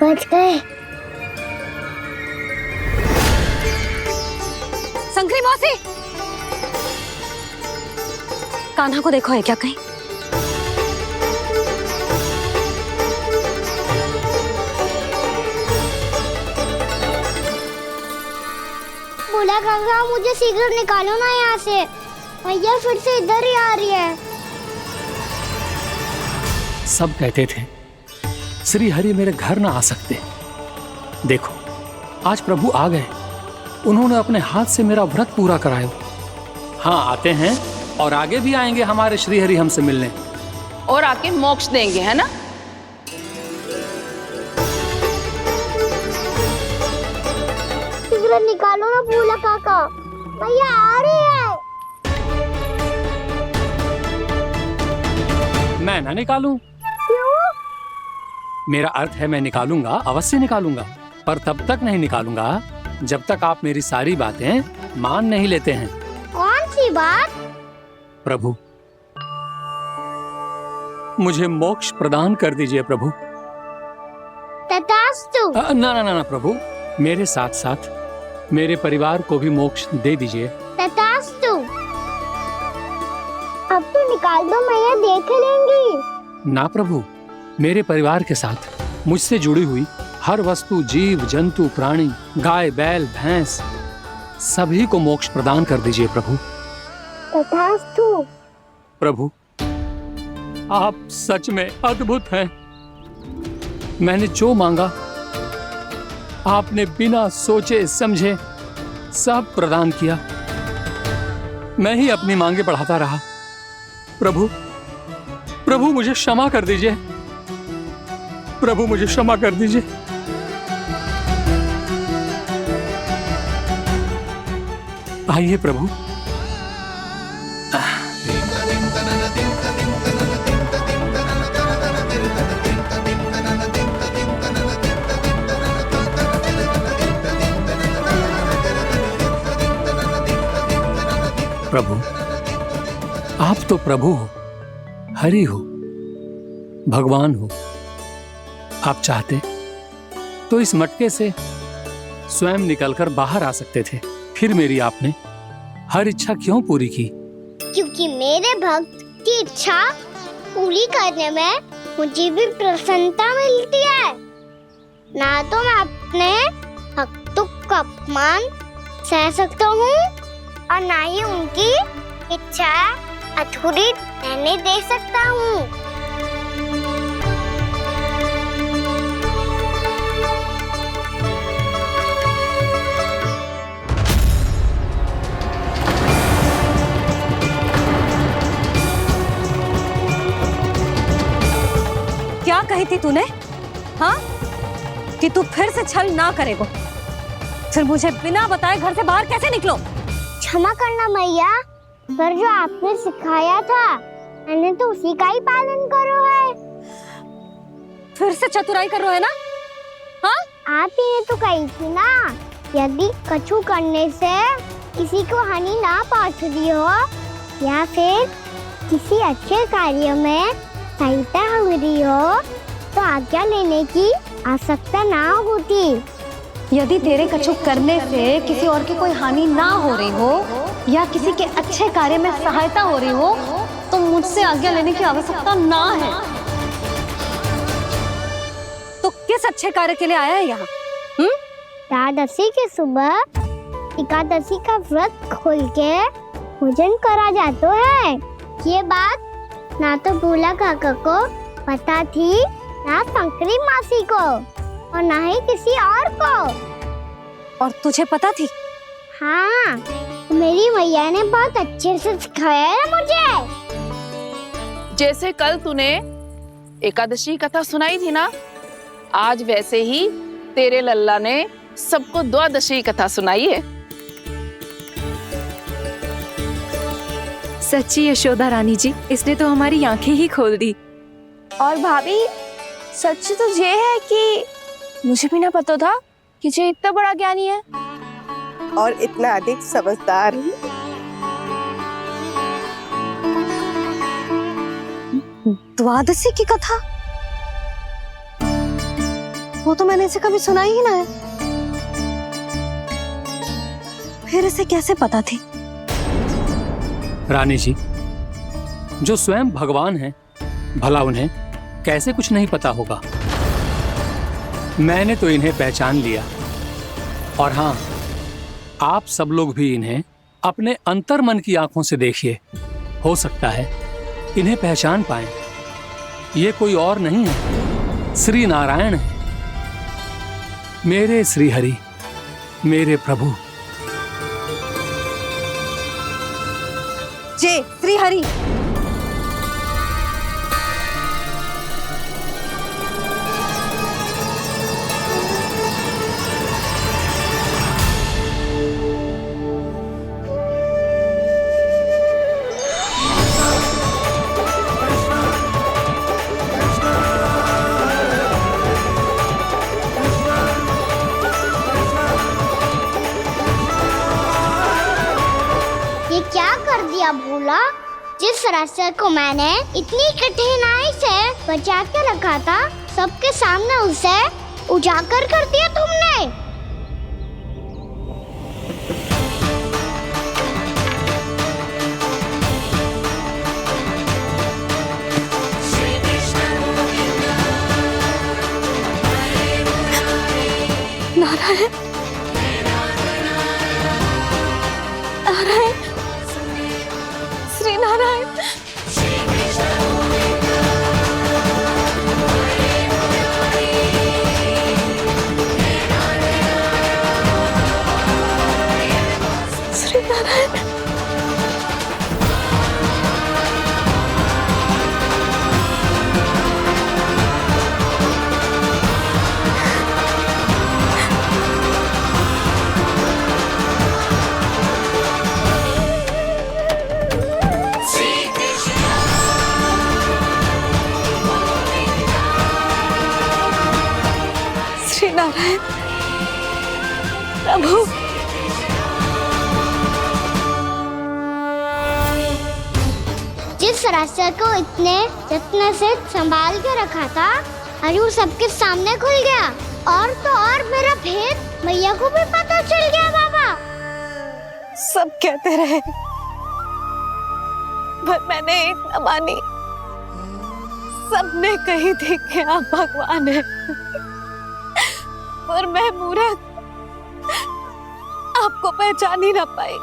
बच गए। संकरी मौसी, कान्हा को देखो है क्या कहीं? बोला काका, मुझे सिगरेट निकालो ना यहाँ से, भैया फिर से इधर ही आ रही है। सब कहते थे श्री हरि मेरे घर ना आ सकते। देखो आज प्रभु आ गए, उन्होंने अपने हाथ से मेरा व्रत पूरा कराया। हाँ, आते हैं और आगे भी आएंगे हमारे श्री हरि हमसे मिलने, और आके मोक्ष देंगे, है ना? सिगरेट निकालो ना बोला काका, भैया आ रही है। मैं ना निकालूं? क्यों? मेरा अर्थ है मैं निकालूंगा, अवश्य निकालूंगा। पर तब तक नहीं निकालूंगा जब तक आप मेरी सारी बातें मान नहीं लेते हैं। कौन सी बात? प्रभु, मुझे मोक्ष प्रदान कर दीजिए प्रभु। तथास्तु। ना ना ना ना प्रभु, मेरे साथ साथ मेरे परिवार को भी मोक्ष दे दीजिए। तथास्तु। अब तो निकाल दो, मैया देख लेंगी। ना प्रभु, मेरे परिवार के साथ मुझसे जुड़ी हुई हर वस्तु, जीव जंतु, प्राणी, गाय बैल भैंस, सभी को मोक्ष प्रदान कर दीजिए प्रभु। तथास्तु। प्रभु, आप सच में अद्भुत हैं। मैंने जो मांगा आपने बिना सोचे समझे सब प्रदान किया। मैं ही अपनी मांगे बढ़ाता रहा। प्रभु, प्रभु मुझे क्षमा कर दीजिए। प्रभु मुझे क्षमा कर दीजिए। आइए प्रभु। प्रभु, आप तो प्रभु हो, हरि हो, भगवान हो। आप चाहते तो इस मटके से स्वयं निकलकर बाहर आ सकते थे, फिर मेरी आपने हर इच्छा क्यों पूरी की? क्योंकि मेरे भक्त की इच्छा पूरी करने में मुझे भी प्रसन्नता मिलती है। ना तो मैं अपने भक्तों का अपमान सह सकता हूँ और ना ही उनकी इच्छा अधूरी रहने दे सकता हूँ। क्या कही थी तूने? हाँ, कि तू फिर से छल ना करेगा। फिर मुझे बिना बताए घर से बाहर कैसे निकलो? क्षमा करना मैया, पर जो आपने सिखाया था मैंने तो उसी का ही पालन करो है। फिर से चतुराई कर रहे हो ना? हाँ? आप ही ने तो कही थी ना, यदि कछु करने से किसी को हानि ना पहुंच रही हो या फिर किसी अच्छे कार्य में सहायता हो रही हो तो आज्ञा लेने की आवश्यकता ना होती। यदि तेरे कछु करने से किसी और की कोई हानि ना हो रही हो या किसी के अच्छे कार्य में सहायता हो रही हो तो मुझसे आज्ञा लेने की आवश्यकता ना है। तो किस अच्छे कार्य के लिए आया है यहाँ? द्वादशी के सुबह एकादशी का व्रत खोल के भोजन करा जाता है। ये बात ना तो भोला काका को पता थी, ना शंकरी मासी को और ना ही किसी और को। और तुझे पता थी? हाँ, मेरी मैया ने बहुत अच्छे से सिखाया है मुझे। जैसे कल तूने एकादशी कथा सुनाई थी ना, आज वैसे ही तेरे लल्ला ने सबको द्वादशी कथा सुनाई है। सच्ची यशोदा रानी जी, इसने तो हमारी आंखें ही खोल दी। और भाभी, सच तो ये है कि मुझे भी ना पता था कि ये इतना बड़ा ज्ञानी है और इतना अधिक समझदार। द्वादशी की कथा? वो तो मैंने इसे कभी सुना ही ना है। फिर इसे कैसे पता थी? रानी जी, जो स्वयं भगवान हैं, भला उन्हें कैसे कुछ नहीं पता होगा? मैंने तो इन्हें पहचान लिया। और हाँ, आप सब लोग भी इन्हें अपने अंतर्मन की आंखों से देखिए, हो सकता है इन्हें पहचान पाएं। ये कोई और नहीं है, श्री नारायण है, मेरे श्री हरि, मेरे प्रभु। जय श्री हरि। क्या भूला? जिस रास्ते को मैंने इतनी कठिनाई से बचा के रखा था, सबके सामने उसे उजागर कर दिया तुमने। नारायण, नारायण, श्री नारायण। श्री नारायण। श्री नारायण प्रभु, जिस रास्ते को इतने जत्न से संभाल के रखा था, आज वो सबके सामने खुल गया। और तो और मेरा भेद मैया को भी पता चल गया। बाबा सब कहते रहे पर मैंने एक न मानी। सबने कही थी कि आप भगवान हैं, पर मैं मूर्ख आपको पहचान ही ना पाई।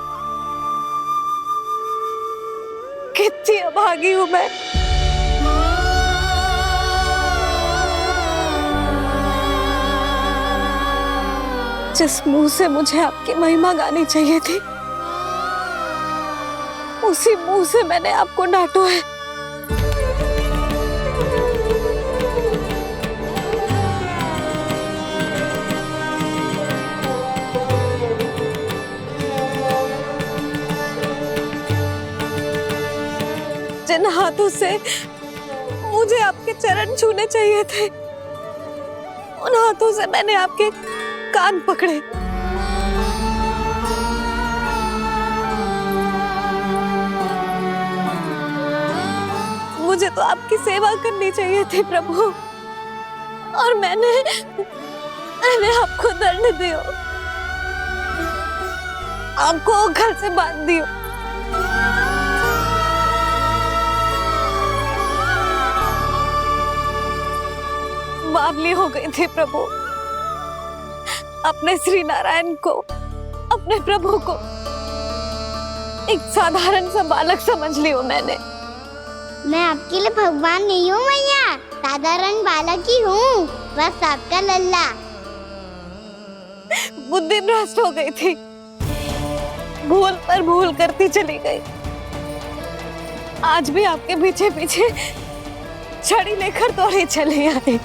कितनी अभागी हूं मैं। जिस मुंह से मुझे आपकी महिमा गानी चाहिए थी, उसी मुंह से मैंने आपको डांटा है। जिन हाथों से मुझे आपके चरण छूने चाहिए थे, उन हाथों से मैंने आपके कान पकड़े। मुझे तो आपकी सेवा करनी चाहिए थी प्रभु, और मैंने आपको दंड दियो, आपको घर से बांध दियो। बावली हो गई थी प्रभु। अपने श्री नारायण को, अपने प्रभु को एक साधारण सा बालक समझ लियो मैंने। मैं आपके लिए भगवान नहीं हूँ मैया, साधारण बालक ही हूँ, बस आपका लल्ला। बुद्धि भ्रष्ट हो गई थी, भूल पर भूल करती चली गई। आज भी आपके पीछे पीछे छड़ी लेकर दौड़े चले आए।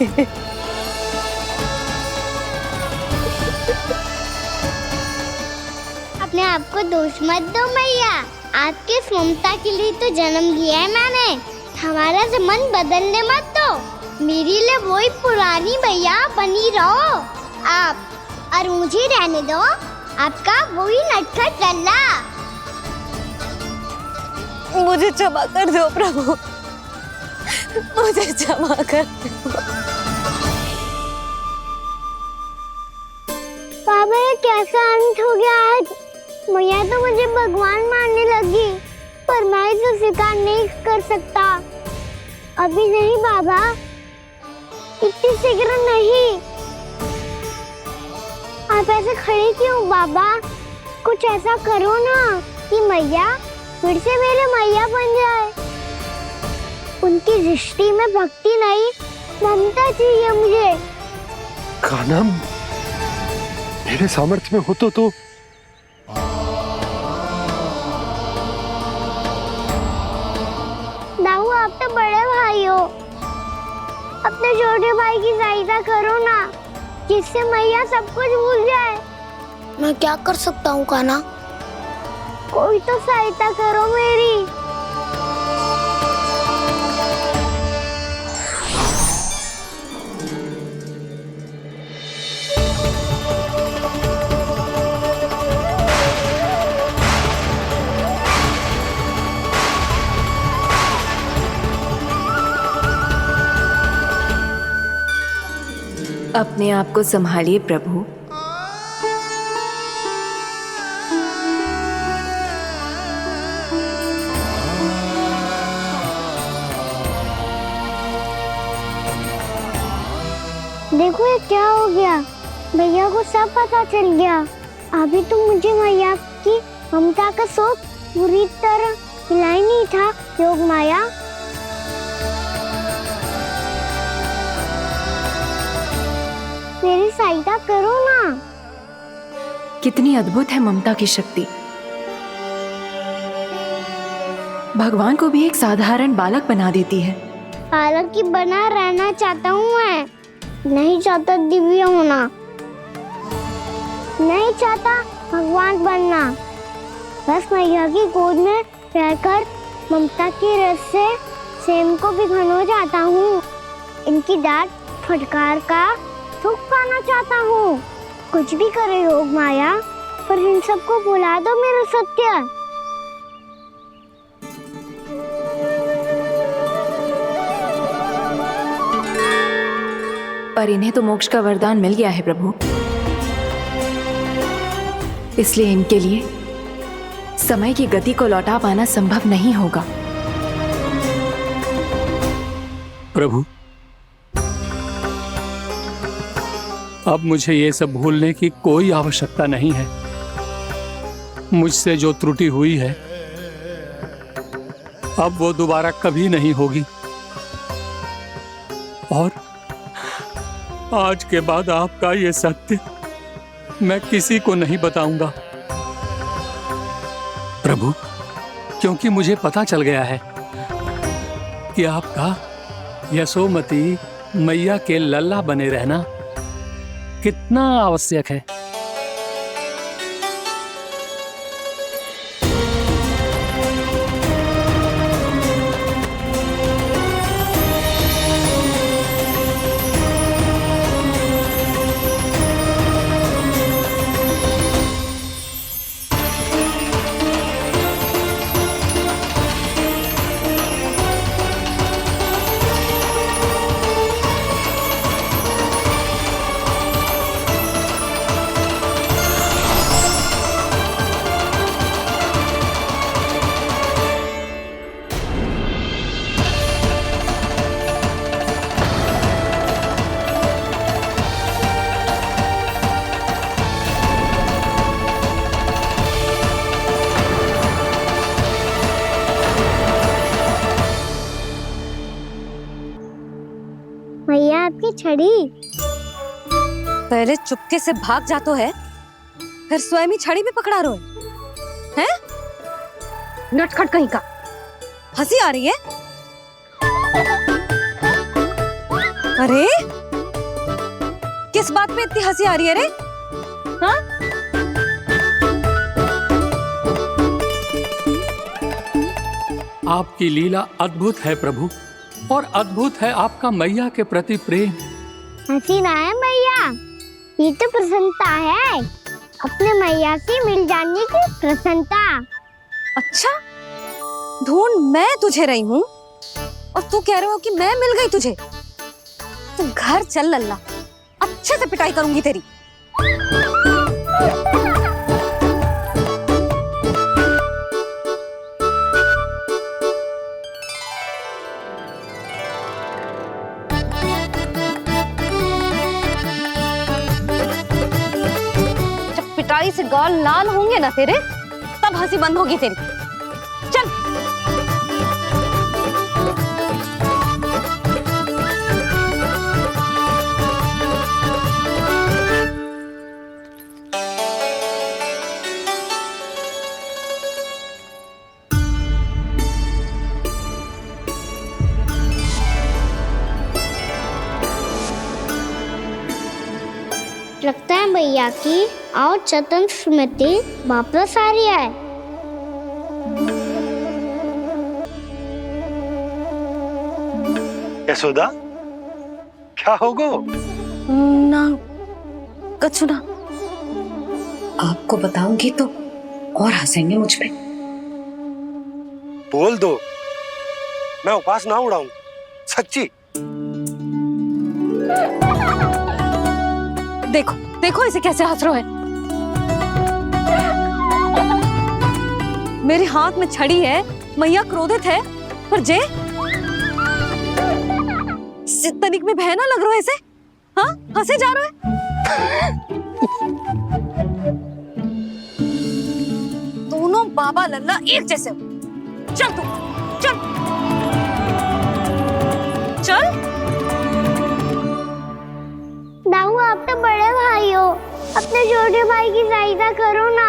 अपने आप को दोष मत दो मैया, आपके ममता के लिए तो जन्म लिया है मैंने। हमारा से मन बदलने मत दो। मेरे लिए वही पुरानी मैया बनी रहो आप, और मुझे रहने दो आपका वही नटखट लल्ला। मुझे क्षमा कर दो प्रभु, मुझे क्षमा कर दो। बाबा ये कैसा अंत हो गया आज? मैया तो मुझे भगवान मानने लगी, पर मैं इसे स्वीकार नहीं कर सकता। अभी नहीं बाबा, इतनी शीघ्र नहीं। आप ऐसे खड़े क्यों बाबा? कुछ ऐसा करो ना कि मैया फिर से मेरे मैया बन जाए। उनकी दृष्टि में भक्ति नहीं, ममता चाहिए मुझे। कान्हा, मेरे सामर्थ्य में हो तो दाऊ, आप तो बड़े भाई हो, अपने छोटे भाई की सहायता करो ना, जिससे मैया सब कुछ भूल जाए। मैं क्या कर सकता हूँ कान्हा? कोई तो सहायता करो मेरी। अपने आप को संभालिए प्रभु। देखो ये क्या हो गया, भैया को सब पता चल गया। अभी तो मुझे मैया की ममता का शौक पूरी तरह हिला ही नहीं था। योग माया, मेरी सहायता करो ना। कितनी अद्भुत है ममता की शक्ति। भगवान को भी एक साधारण बालक बना देती है। बालक की बना रहना चाहता हूँ मैं, नहीं चाहता दिव्य होना, नहीं चाहता भगवान बनना। बस मैया की गोद में रहकर ममता की रस से सेम को भी घन हो जाता हूँ। इनकी डांट फटकार का सुख पाना चाहता हूँ। कुछ भी करे योग माया, पर इन सबको भुला दो मेरा सत्य। पर इन्हें तो मोक्ष का वरदान मिल गया है प्रभु, इसलिए इनके लिए समय की गति को लौटा पाना संभव नहीं होगा। प्रभु, अब मुझे ये सब भूलने की कोई आवश्यकता नहीं है। मुझसे जो त्रुटि हुई है अब वो दोबारा कभी नहीं होगी, और आज के बाद आपका ये सत्य मैं किसी को नहीं बताऊंगा प्रभु, क्योंकि मुझे पता चल गया है कि आपका यशोमती मैया के लल्ला बने रहना कितना आवश्यक है। मैया आपकी छड़ी। पहले चुपके से भाग जातो है, फिर स्वयं ही छड़ी भी पकड़ा रोए हैं? नटखट कहीं का। हंसी आ रही है? अरे किस बात पे इतनी हंसी आ रही है रे? हाँ? आपकी लीला अद्भुत है प्रभु, और अद्भुत है आपका मैया के प्रति प्रेम। हंसी ना है मैया, ये तो प्रसन्नता है, अपने मैया से मिल जाने की प्रसन्नता। अच्छा, ढूंढ मैं तुझे रही हूँ और तू कह रहे हो कि मैं मिल गई तुझे। तू घर चल लल्ला, अच्छे से पिटाई करूंगी तेरी। पिटाई से गाल लाल होंगे ना तेरे, तब हंसी बंद होगी तेरी। चल। लगता है भैया की और चतन स्मृति वापस आ रही है। यशोदा, क्या होगो? ना कछु ना। आपको बताऊंगी तो और हंसेंगे मुझ पे। बोल दो, मैं उपवास ना उड़ाऊं, सच्ची। देखो देखो इसे कैसे हंस रहा है। मेरे हाथ में छड़ी है, मैया क्रोधित है, पर जे तनिक में भय ना लग रहा है इसे। हाँ, हंसे जा रहा है। दोनों बाबा लल्ला एक जैसे हो। चल तू, चल चल। दाऊ, आप तो बड़े भाई हो, अपने छोटे भाई की सहायता करो ना,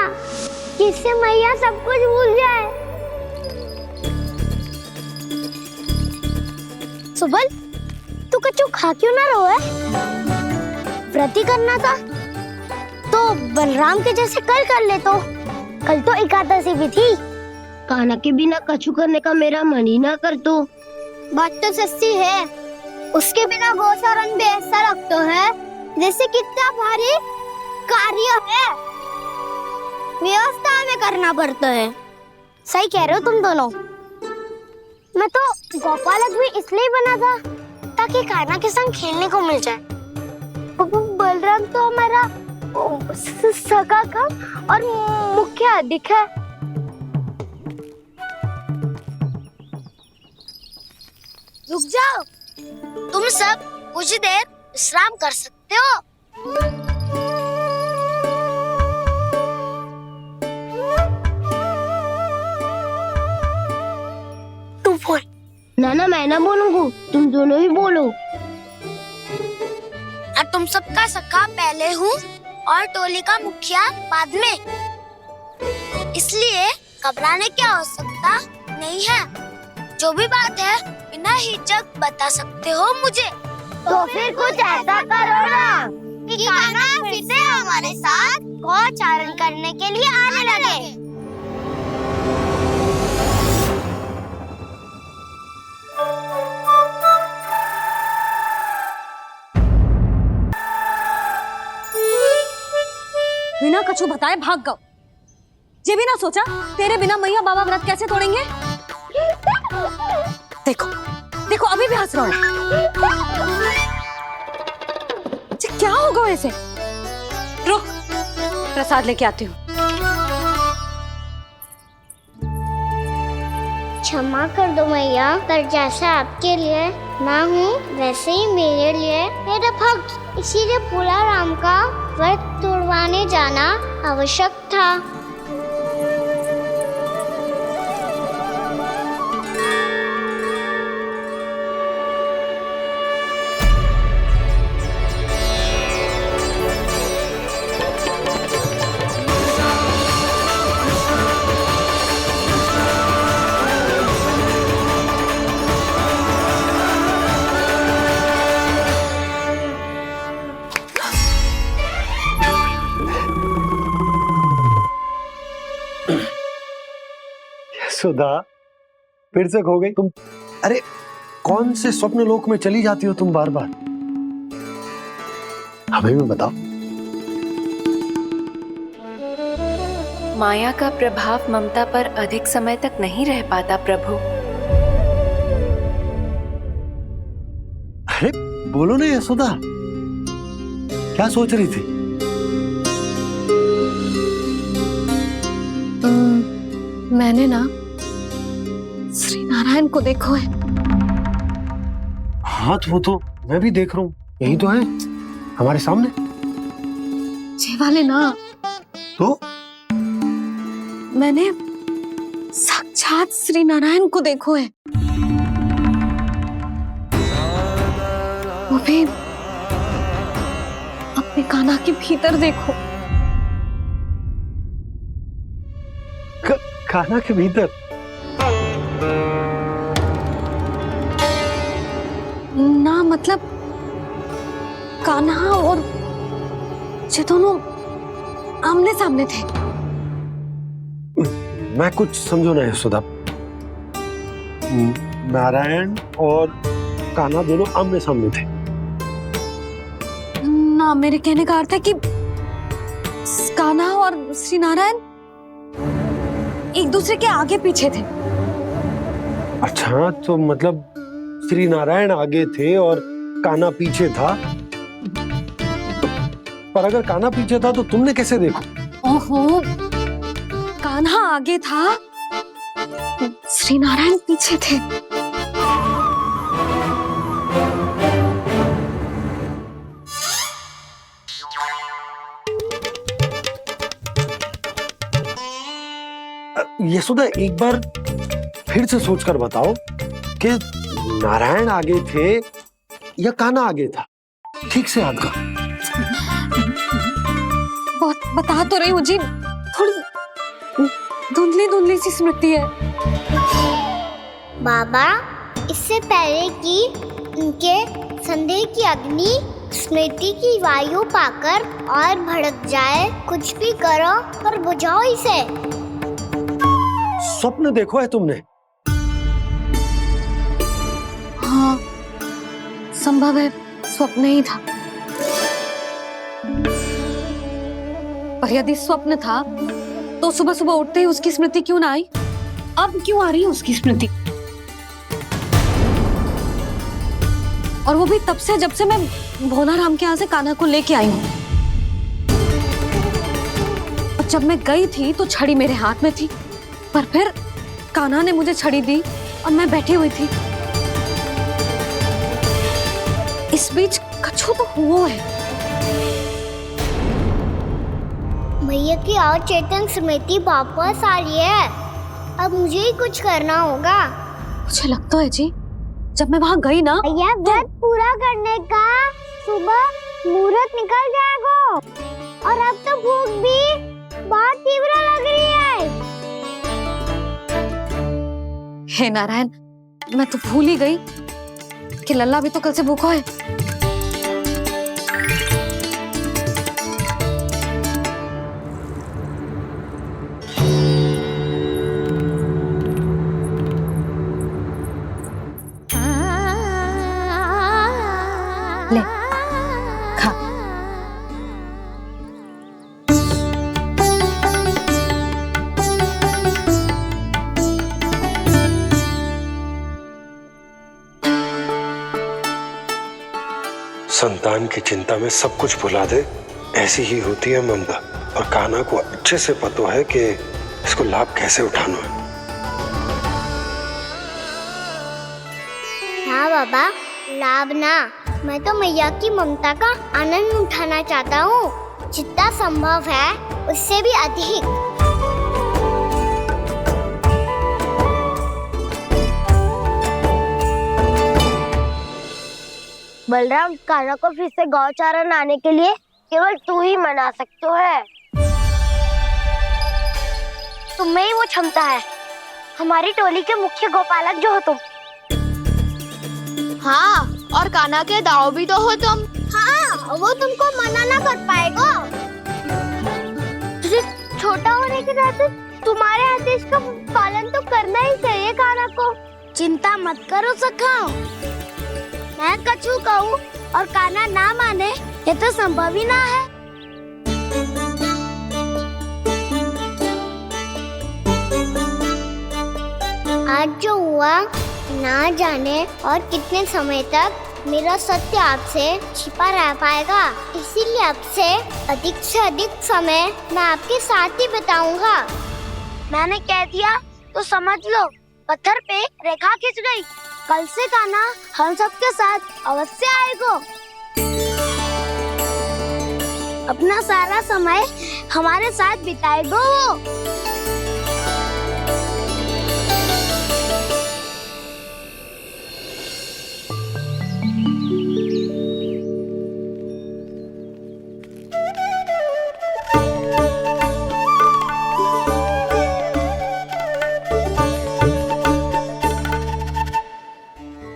जिससे मैया सब कुछ भूल जाए। सुबल, तू कच्चू खा क्यों ना रहो है? व्रत ही करना था तो बलराम के जैसे कल कर ले। तो कल तो एकादशी भी थी। कान्हा के बिना कछु करने का मेरा मन ही ना कर। तो बात तो सच्ची है, उसके बिना गोचारण भी ऐसा लगता है जैसे कितना भारी कार्य है, व्यवस्था में करना पड़ता है। सही कह रहे हो तुम दोनों। मैं तो गोपालक भी इसलिए बना था ताकि कान्हा के संग खेलने को मिल जाए। बलराम तो हमारा सगा कम और मुख्य अधिक है। रुक जाओ, तुम सब कुछ देर विश्राम कर सकते हो। तू बोल। ना मैं ना बोलूंगा, तुम दोनों ही बोलो। और तुम सबका सखा पहले हूँ और टोली का मुखिया बाद में, इसलिए घबराने की आवश्यकता नहीं है। जो भी बात है बिना हिचक बता सकते हो मुझे। तो फिर कुछ ऐसा करो ना कि कान्हा फिर से हमारे साथ गोचारण करने के लिए आने लगे। बिना कछु बताए भाग गओ। जे भी ना सोचा तेरे बिना मैया बाबा व्रत कैसे तोड़ेंगे। देखो देखो अभी भी हंस रहा है। क्या होगा वैसे? रुक, प्रसाद लेके आती हूँ। क्षमा कर दो मैया, पर जैसा आपके लिए ना हूँ वैसे ही मेरे लिए मेरा भक्त, इसीलिए भोला राम का व्रत तोड़वाने जाना आवश्यक था। सुधा, फिर से खो गई तुम। अरे कौन से स्वप्न लोक में चली जाती हो तुम बार बार? हमें भी बताओ। माया का प्रभाव ममता पर अधिक समय तक नहीं रह पाता प्रभु। अरे बोलो ना यशोदा, क्या सोच रही थी? मैंने ना श्री नारायण को देखो है। हाँ तो वो तो मैं भी देख रहा हूँ, यही तो है हमारे सामने। जे वाले ना, तो मैंने साक्षात श्री नारायण को देखो है, वो भी अपने कान्हा के भीतर देखो। कान्हा के भीतर? ना मतलब कान्हा और ये दोनों आमने सामने थे। मैं कुछ समझो ना यशोदा। नारायण और कान्हा दोनों आमने सामने थे? ना, मेरे कहने का अर्थ है कि कान्हा और श्री नारायण एक दूसरे के आगे पीछे थे। अच्छा, तो मतलब श्री नारायण आगे थे और कान्हा पीछे था। पर अगर कान्हा पीछे था तो तुमने कैसे देखा? ओहो, कान्हा आगे था, श्री नारायण पीछे थे। यशोदा, एक बार फिर से सोचकर बताओ कि नारायण आगे थे या कान्हा आगे था? ठीक से याद कर। बता तो रही हूँ जी, थोड़ी धुंधली धुंधली सी स्मृति है। बाबा, इससे पहले कि उनके संदेह की अग्नि स्मृति की वायु पाकर और भड़क जाए, कुछ भी करो पर बुझाओ इसे। स्वप्न देखो है तुमने? हाँ, संभव है स्वप्न ही था। पर यदि स्वप्न था तो सुबह सुबह उठते ही उसकी स्मृति क्यों ना आई? अब क्यों आ रही है उसकी स्मृति? और वो भी तब से जब से मैं भोलाराम के यहाँ से कान्हा को लेके आई हूँ। और जब मैं गई थी तो छड़ी मेरे हाथ में थी, पर फिर कान्हा ने मुझे छड़ी दी और मैं बैठी हुई थी। इस बीच कछु तो हुआ है। भैया की अचेतन स्मृति वापस आ रही है। अब मुझे ही कुछ करना होगा। मुझे लगता है जी, जब मैं वहाँ गई ना, भैया व्रत पूरा करने का सुबह मुहूर्त निकल जाएगा और अब तो भूख भी बहुत तीव्र लग रही है। हे नारायण, मैं तो भूल ही गई कि लल्ला भी तो कल से भूखा है। ले, खा। संतान की चिंता में सब कुछ भुला दे, ऐसी ही होती है ममता। और कान्हा को अच्छे से पता है कि इसको लाभ कैसे उठाना है। हाँ बाबा, लाभ ना, मैं तो मैया की ममता का आनंद उठाना चाहता हूँ, जितना संभव है उससे भी अधिक। बलराम, कान्हा को फिर से गौचारण आने के लिए केवल तू ही मना सकते है। तुम्हें ही वो क्षमता है, हमारी टोली के मुख्य गोपालक जो हो तुम। हाँ, और कान्हा के दाव भी तो हो तुम। हाँ, वो तुमको मना ना कर पाएगा। तुझे छोटा होने के नाते तुम्हारे आदेश का पालन तो करना ही चाहिए कान्हा को। चिंता मत करो सखा, मैं कछु कहूँ और कान्हा ना माने, ये तो संभव ही ना है। आज जो हुआ ना जाने और कितने समय तक मेरा सत्य आपसे छिपा रह पाएगा, इसीलिए आपसे अधिक से अधिक समय मैं आपके साथ ही बिताऊंगा। मैंने कह दिया तो समझ लो, पत्थर पे रेखा खिंच गई। कल से कान्हा हम सबके साथ अवश्य आएगा। अपना सारा समय हमारे साथ बिताएगा वो।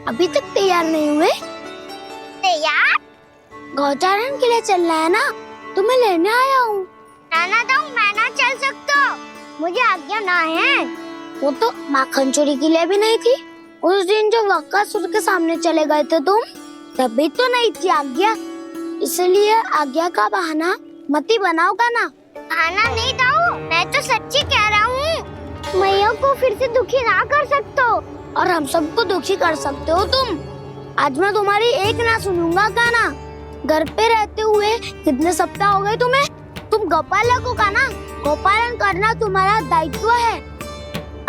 अभी तक तैयार नहीं हुए? तैयार? गौचारण के लिए चलना है ना, तुम्हें लेने आया हूँ। नाना तो मैं ना चल सकता, मुझे आज्ञा ना है। वो तो माखन चोरी के लिए भी नहीं थी। उस दिन जो वक्कासुर के सामने चले गए थे तुम, तभी तो नहीं थी आज्ञा। इसलिए आज्ञा का बहाना मत ही बनाओगा ना। बहाना नहीं दाऊ, मैं तो सच्ची कह रहा हूँ। मैया को फिर से दुखी ना कर सकते हो और हम सबको दुखी कर सकते हो तुम। आज मैं तुम्हारी एक ना सुनूंगा कान्हा, घर पे रहते हुए कितने सप्ताह हो गए तुम्हें? तुम गौपालक हो का ना? गौपालन करना तुम्हारा दायित्व है।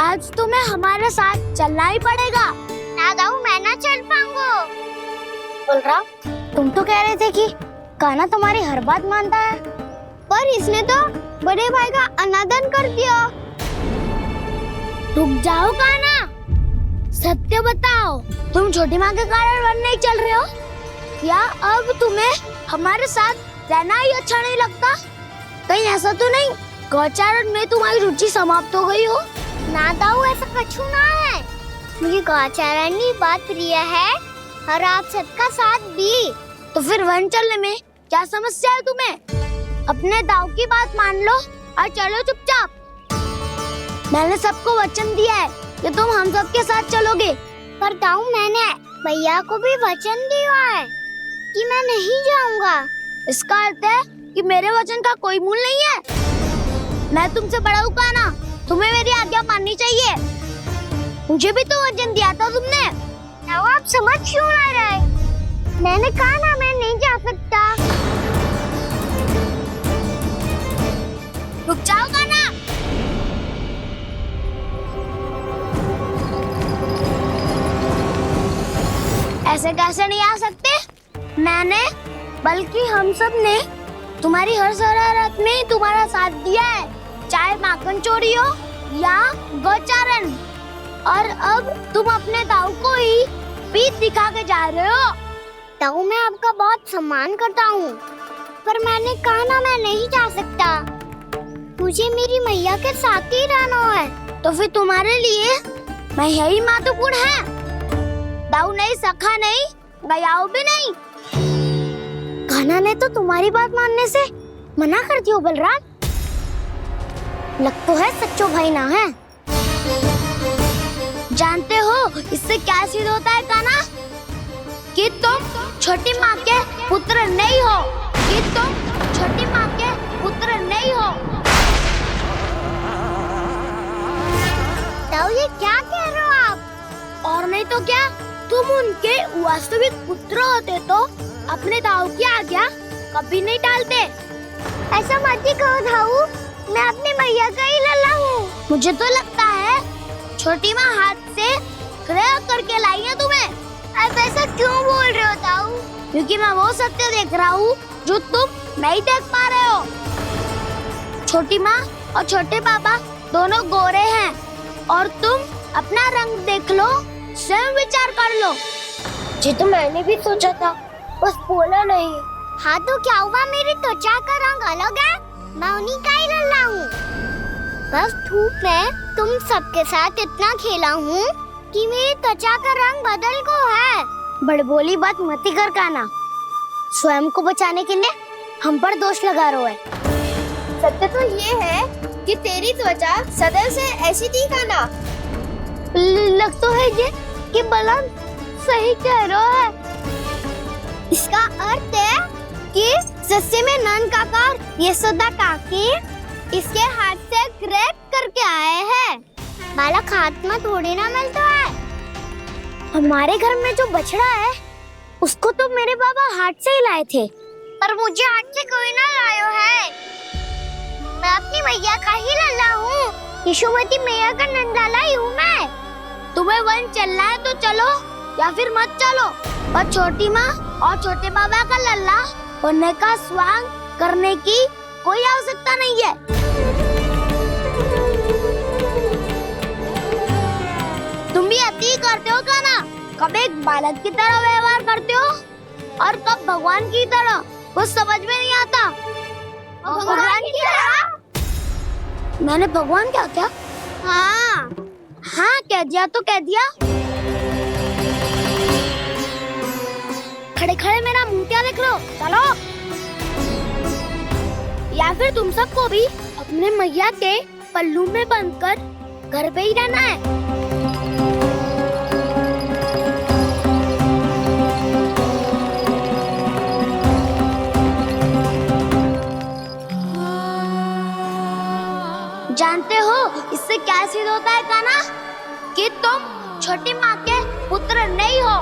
आज तुम्हें हमारे साथ चलना ही पड़ेगा। ना दाऊ, मैं ना चल पाऊंगा। बलराम, तुम तो कह रहे थे कि कान्हा तुम्हारी हर बात मानता है, पर इसने तो बड़े भाई का अनादर कर दिया। रुक जाओ कान्हा, सत्य बताओ, तुम छोटी माँ के कारण वन नहीं चल रहे हो या अब तुम्हें हमारे साथ रहना ही अच्छा नहीं लगता? कहीं ऐसा तो नहीं गौचारण में तुम्हारी रुचि समाप्त हो गई हो? ना दाऊ, ऐसा कछु ना है। मुझे गौचारण की बात प्रिय है और आप सबका साथ भी। तो फिर वन चलने में क्या समस्या है तुम्हें? अपने दाऊ की बात मान लो और चलो चुपचाप। मैंने सबको वचन दिया है कि तुम हम सबके साथ चलोगे। पर दाऊ, मैंने भैया को भी वचन दिया है कि मैं नहीं जाऊंगा। इसका अर्थ है कि मेरे वचन का कोई मूल नहीं है। मैं तुमसे बड़ा हूँ कान्हा, तुम्हें मेरी आज्ञा माननी चाहिए। मुझे भी तो वचन दिया था तुमने। आप समझ क्यों आ रहे? मैंने कहा ना मैं नहीं जा सकता। रुक जाओ कान्हा। ऐसे कैसे नहीं आ सकते? मैंने बल्कि हम सब ने तुम्हारी हर शरारत में तुम्हारा साथ दिया है, चाहे माखन चोरी हो या गौचारण। और अब तुम अपने दाऊ को ही पीठ दिखा के जा रहे हो। दाऊ, मैं आपका बहुत सम्मान करता हूँ, पर मैंने कहा ना मैं नहीं जा सकता। मुझे मेरी मैया के साथ ही रहना है। तो फिर तुम्हारे लिए मैं यही महत्वपूर्ण है। दाऊ नहीं, सखा नहीं, गयाऊ भी नहीं। कान्हा ने तो तुम्हारी बात मानने से मना कर दिया। बलराम, लग तो है सच्चो भाई ना है। जानते हो इससे क्या सिद्ध होता है कान्हा? कि तुम छोटी माँ के पुत्र नहीं हो, कि तुम छोटी माँ के पुत्र नहीं हो। तो ये क्या कह रहे हो आप? और नहीं तो क्या, तुम उनके वास्तविक पुत्र होते तो अपने दाऊ की आज्ञा कभी नहीं टालते। ऐसा मत ही कहो दाऊ, मैं अपने मैया का ही लल्ला हूँ। मुझे तो लगता है छोटी माँ हाथ से ग्रह करके लाई है तुम्हें। अब ऐसा क्यों बोल रहे हो दाऊ? क्योंकि मैं वो सत्य देख रहा हूँ जो तुम नहीं देख पा रहे हो। छोटी माँ और छोटे पापा दोनों गोरे हैं और तुम अपना रंग देख लो, स्वयं विचार कर लो। जी तो मैंने भी सोचा था, बस बोला नहीं। हाँ तो क्या हुआ, मेरी त्वचा का रंग अलग है, मैं उन्हीं का ही लल्ला हूँ। बस धूप में तुम सबके साथ इतना खेला हूँ कि मेरी त्वचा का रंग बदल को है। बड़बोली बात मत कर कान्हा, स्वयं को बचाने के लिए हम पर दोष लगा रहे है। सत्य तो ये है कि तेरी त्वचा सदैव से ऐसी थी कान्हा। लग तो है ये कि बलराम सही कह रहा है। इसका अर्थ है कि सस्ते में नन काका यशोदा काकी इसके हाथ से ग्रेप करके आए हैं। बालक हाथ में थोड़ी ना मिलता है। हमारे घर में जो बछड़ा है उसको तो मेरे बाबा हाथ से ही लाए थे, पर मुझे हाथ से कोई ना लायो है। मैं अपनी मैया का ही लल्ला हूँ, यशोमती मैया का नंदलाला ही हूँ मैं। तुम्हें वन चलना है तो चलो या फिर मत चलो, और छोटी माँ और छोटे बाबा का लल्ला होने का स्वांग करने की कोई आवश्यकता नहीं है। तुम भी अति करते हो कान्हा, कब एक बालक की तरह व्यवहार करते हो और कब भगवान की तरह, कुछ समझ में नहीं आता। भगवान की तरह? मैंने भगवान क्या क्या? हाँ हाँ कह दिया तो कह दिया। खड़े खड़े मेरा मुंह क्या देख रहे हो? चलो। या फिर तुम सबको भी अपने मैया के पल्लू में बंधकर घर पे ही रहना है। जानते हो इससे क्या सिद्ध होता है कान्हा? कि तुम छोटी माँ के पुत्र नहीं हो,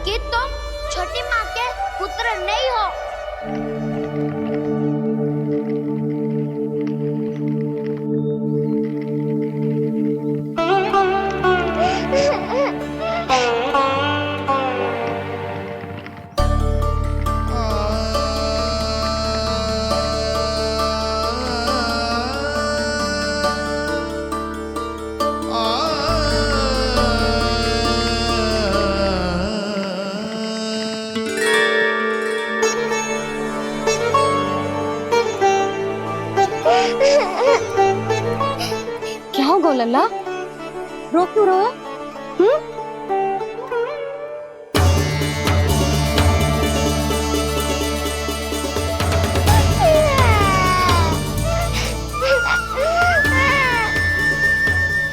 कि तुम छोटी माँ के पुत्र नहीं हो। क्या हो गो लल्ला, रो क्यों रहा है?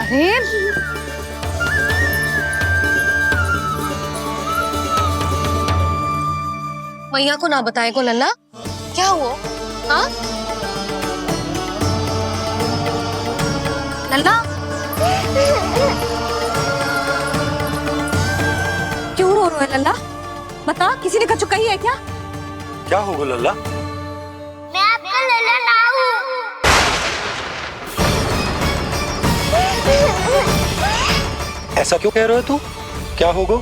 अरे मैया को ना बताए को लल्ला, क्या हुआ? हाँ लल्ला, क्यों रो रहे हो लल्ला? बता, किसी ने कछु कही है क्या? क्या होगा लल्ला? मैं आपका लल्ला ना हूँ। ऐसा क्यों कह रहे हो तू? क्या होगा?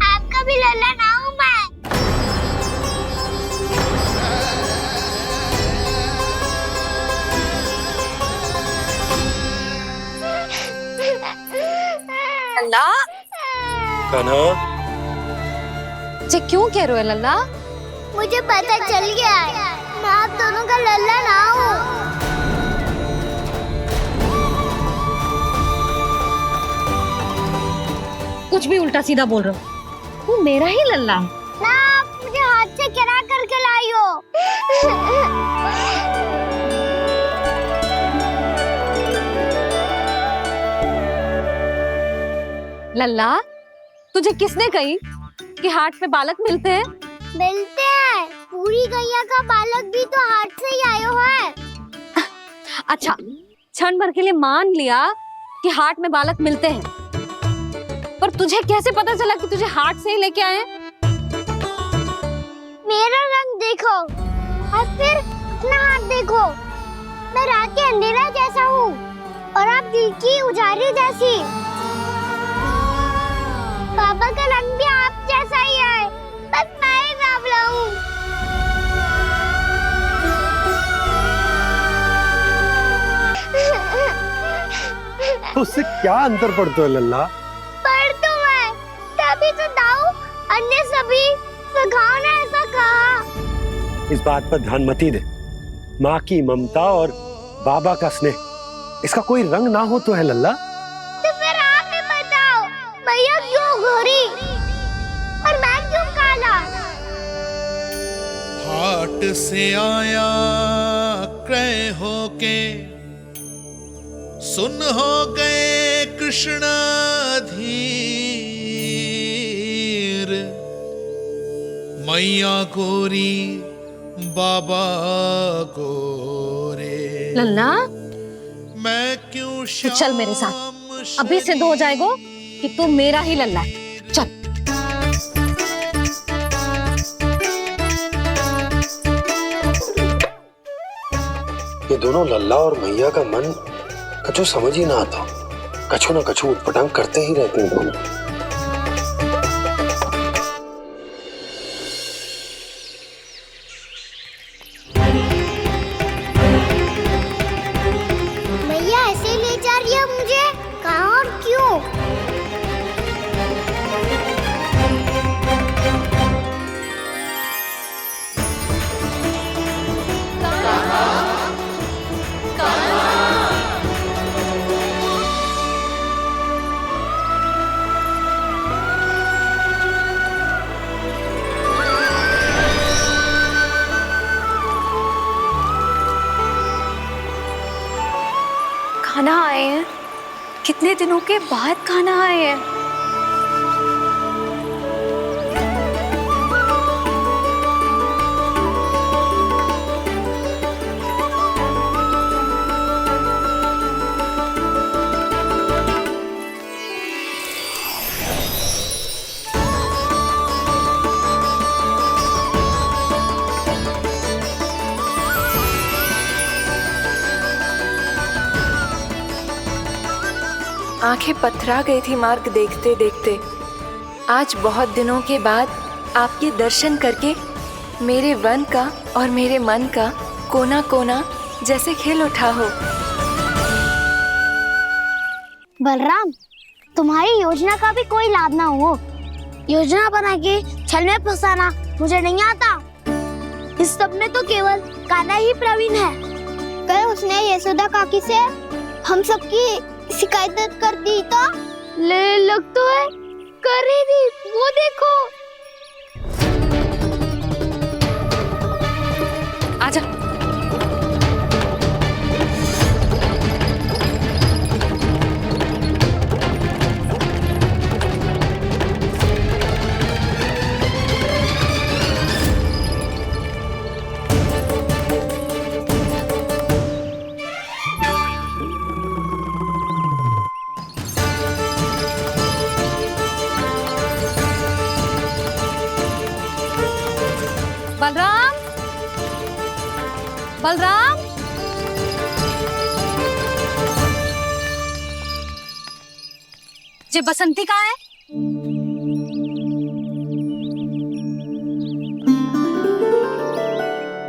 आपका भी लल्ला ना हूँ मैं। लल्ला, कान्हा, जे क्यों कह रहे हो लल्ला? मुझे पता चल गया है, मैं आप दोनों का लल्ला ना हूँ। कुछ भी उल्टा सीधा बोल रहे हो, तू मेरा ही लल्ला है ना। आप मुझे हाथ से गिरा करके लाई हो। लल्ला, तुझे किसने कही कि हाट में बालक मिलते हैं? मिलते हैं, पूरी गैया का बालक भी तो हाट से ही आयो है। अच्छा, क्षण भर के लिए मान लिया कि हाट में बालक मिलते हैं, पर तुझे कैसे पता चला कि तुझे हाट से ही लेके आए? मेरा रंग देखो और फिर अपना हाथ देखो। मैं रात के अंधेरा जैसा हूँ और आप दिल की उजाली जैसी। पापा का रंग भी आप जैसा ही है, बस मैं ही बावला हूँ। तो उससे क्या अंतर पड़ता है लल्ला? पर तो मैं तभी तो दाऊ अन्य सभी सखाओ ने ऐसा कहा। इस बात पर ध्यान मत ही दे। माँ की ममता और बाबा का स्नेह, इसका कोई रंग ना हो तो है लल्ला? तो फिर आप ही बताओ, भैया क्यों गोरी और मैं क्यों काला? हाट से आया क्रय होके, सुन हो गए कृष्ण धीर। मैया गोरी बाबा गोरे। लल्ला, मैं क्यों तो चल मेरे साथ, अभी सिद्ध हो जाएगा कि तू मेरा ही लल्ला है। चल। ये दोनों लल्ला और मैया का मन कछु समझ ही ना आता, कछु ना कछु उटपटांग करते ही रहते हैं दोनों। भैया ऐसे ले जा रही है मुझे, कहाँ और क्यों? खाना आए हैं, कितने दिनों के बाद खाना आए हैं। आंखें पथरा गई थी मार्ग देखते देखते। आज बहुत दिनों के बाद आपके दर्शन करके मेरे वन का और मेरे मन का कोना कोना जैसे खिल उठा हो। बलराम, तुम्हारी योजना का भी कोई लाभ ना हो। योजना बना के छल में फंसाना मुझे नहीं आता। इस सब में तो केवल कान्हा ही प्रवीण है। कल उसने यशोदा काकी से हम सबकी शिकायत कर दी तो लग तो है कर ही दी। वो देखो। आजा। बलराम, बलराम, जे बसंती कहाँ है?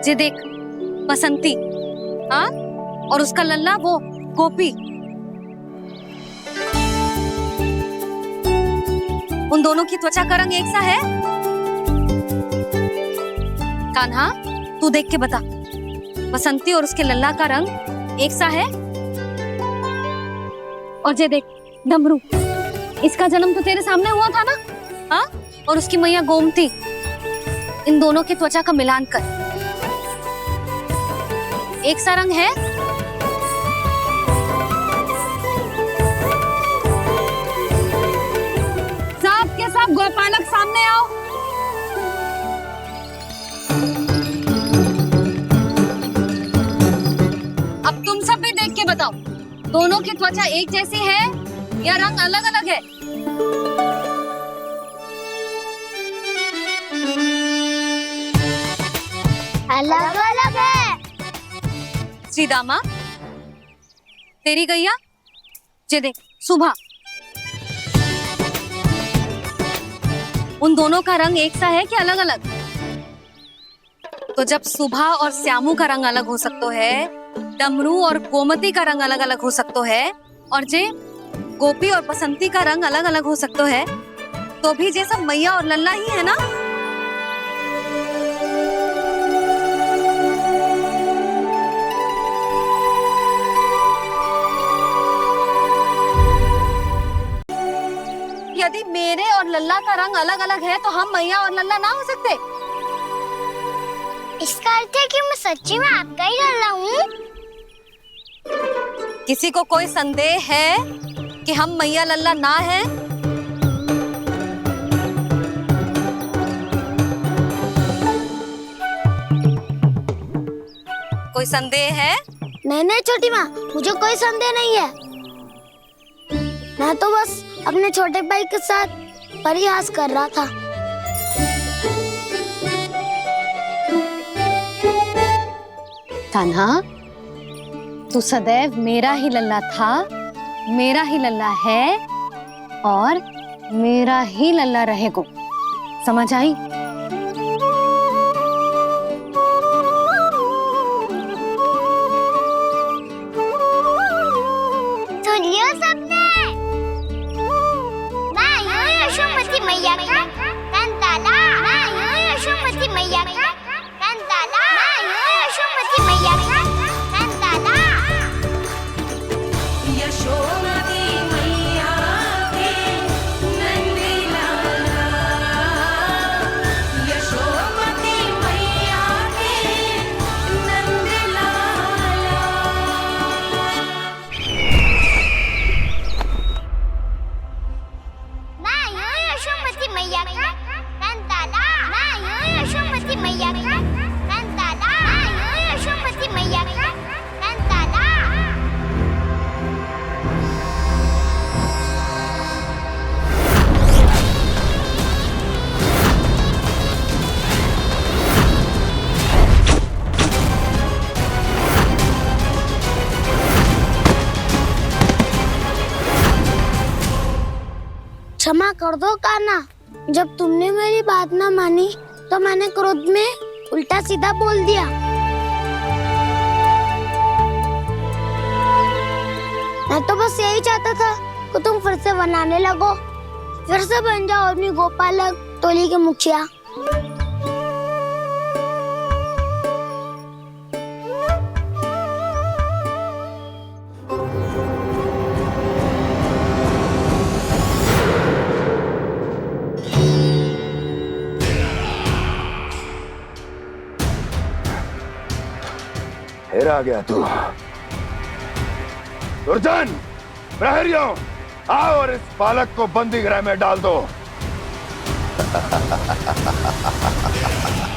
जे देख बसंती, हाँ, और उसका लल्ला वो गोपी। उन दोनों की त्वचा का रंग एक सा है? कान्हा, तू देख के बता, बसंती और उसके लल्ला का रंग एक सा है? और ये देख डमरू, इसका जन्म तो तेरे सामने हुआ था ना? हाँ? और उसकी मैया गोमती, इन दोनों की त्वचा का मिलान कर एक सा रंग है? सब के सब गोपालक सामने आओ। अब तुम सब भी देख के बताओ, दोनों की त्वचा एक जैसी है या रंग अलग अलग है? अलग अलग है। श्रीदामा, तेरी गैया, ये देख सुभा, उन दोनों का रंग एक सा है कि अलग अलग? तो जब सुभा और श्यामू का रंग अलग हो सकता है, डमरू और गोमती का रंग अलग अलग हो सकता है, और जे गोपी और बसंती का रंग अलग अलग हो सकता है, तो भी जे सब मैया और लल्ला ही है ना? यदि मेरे और लल्ला का रंग अलग अलग है तो हम मैया और लल्ला ना हो सकते? इसका अर्थ है कि मैं सच्ची में आपका ही लल्ला हूँ? किसी को कोई संदेह है कि हम मैया लल्ला ना हैं? कोई संदेह है? नहीं नहीं छोटी माँ, मुझे कोई संदेह नहीं है। मैं तो बस अपने छोटे भाई के साथ परिहास कर रहा था। कान्हा, तू सदैव मेरा ही लल्ला था, मेरा ही लल्ला है और मेरा ही लल्ला रहेगा। समझ आई? सुन लियो सबने, मैं हूँ यशोमती मैया का कंताला। मैं हूँ यशोमती मैया का कंताला। मैं हूँ यशोमती मैया का कंताला। यशोमती मैया के नंदी लाला, क्षमा कर दो कान्हा। जब तुमने मेरी बात ना मानी तो मैंने क्रोध में उल्टा सीधा बोल दिया। मैं तो बस यही चाहता था कि तुम फिर से बनाने लगो, फिर से बन जाओ अपनी गोपालक टोली के मुखिया। फिर आ गया तू। दुर्जन, प्रहरियों, आओ और इस बालक को बंदी गृह में डाल दो।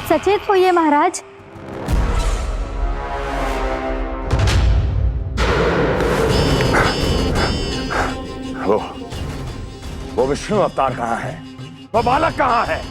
सचेत होइए महाराज। वो विष्णु अवतार कहाँ है? वो बालक कहाँ है?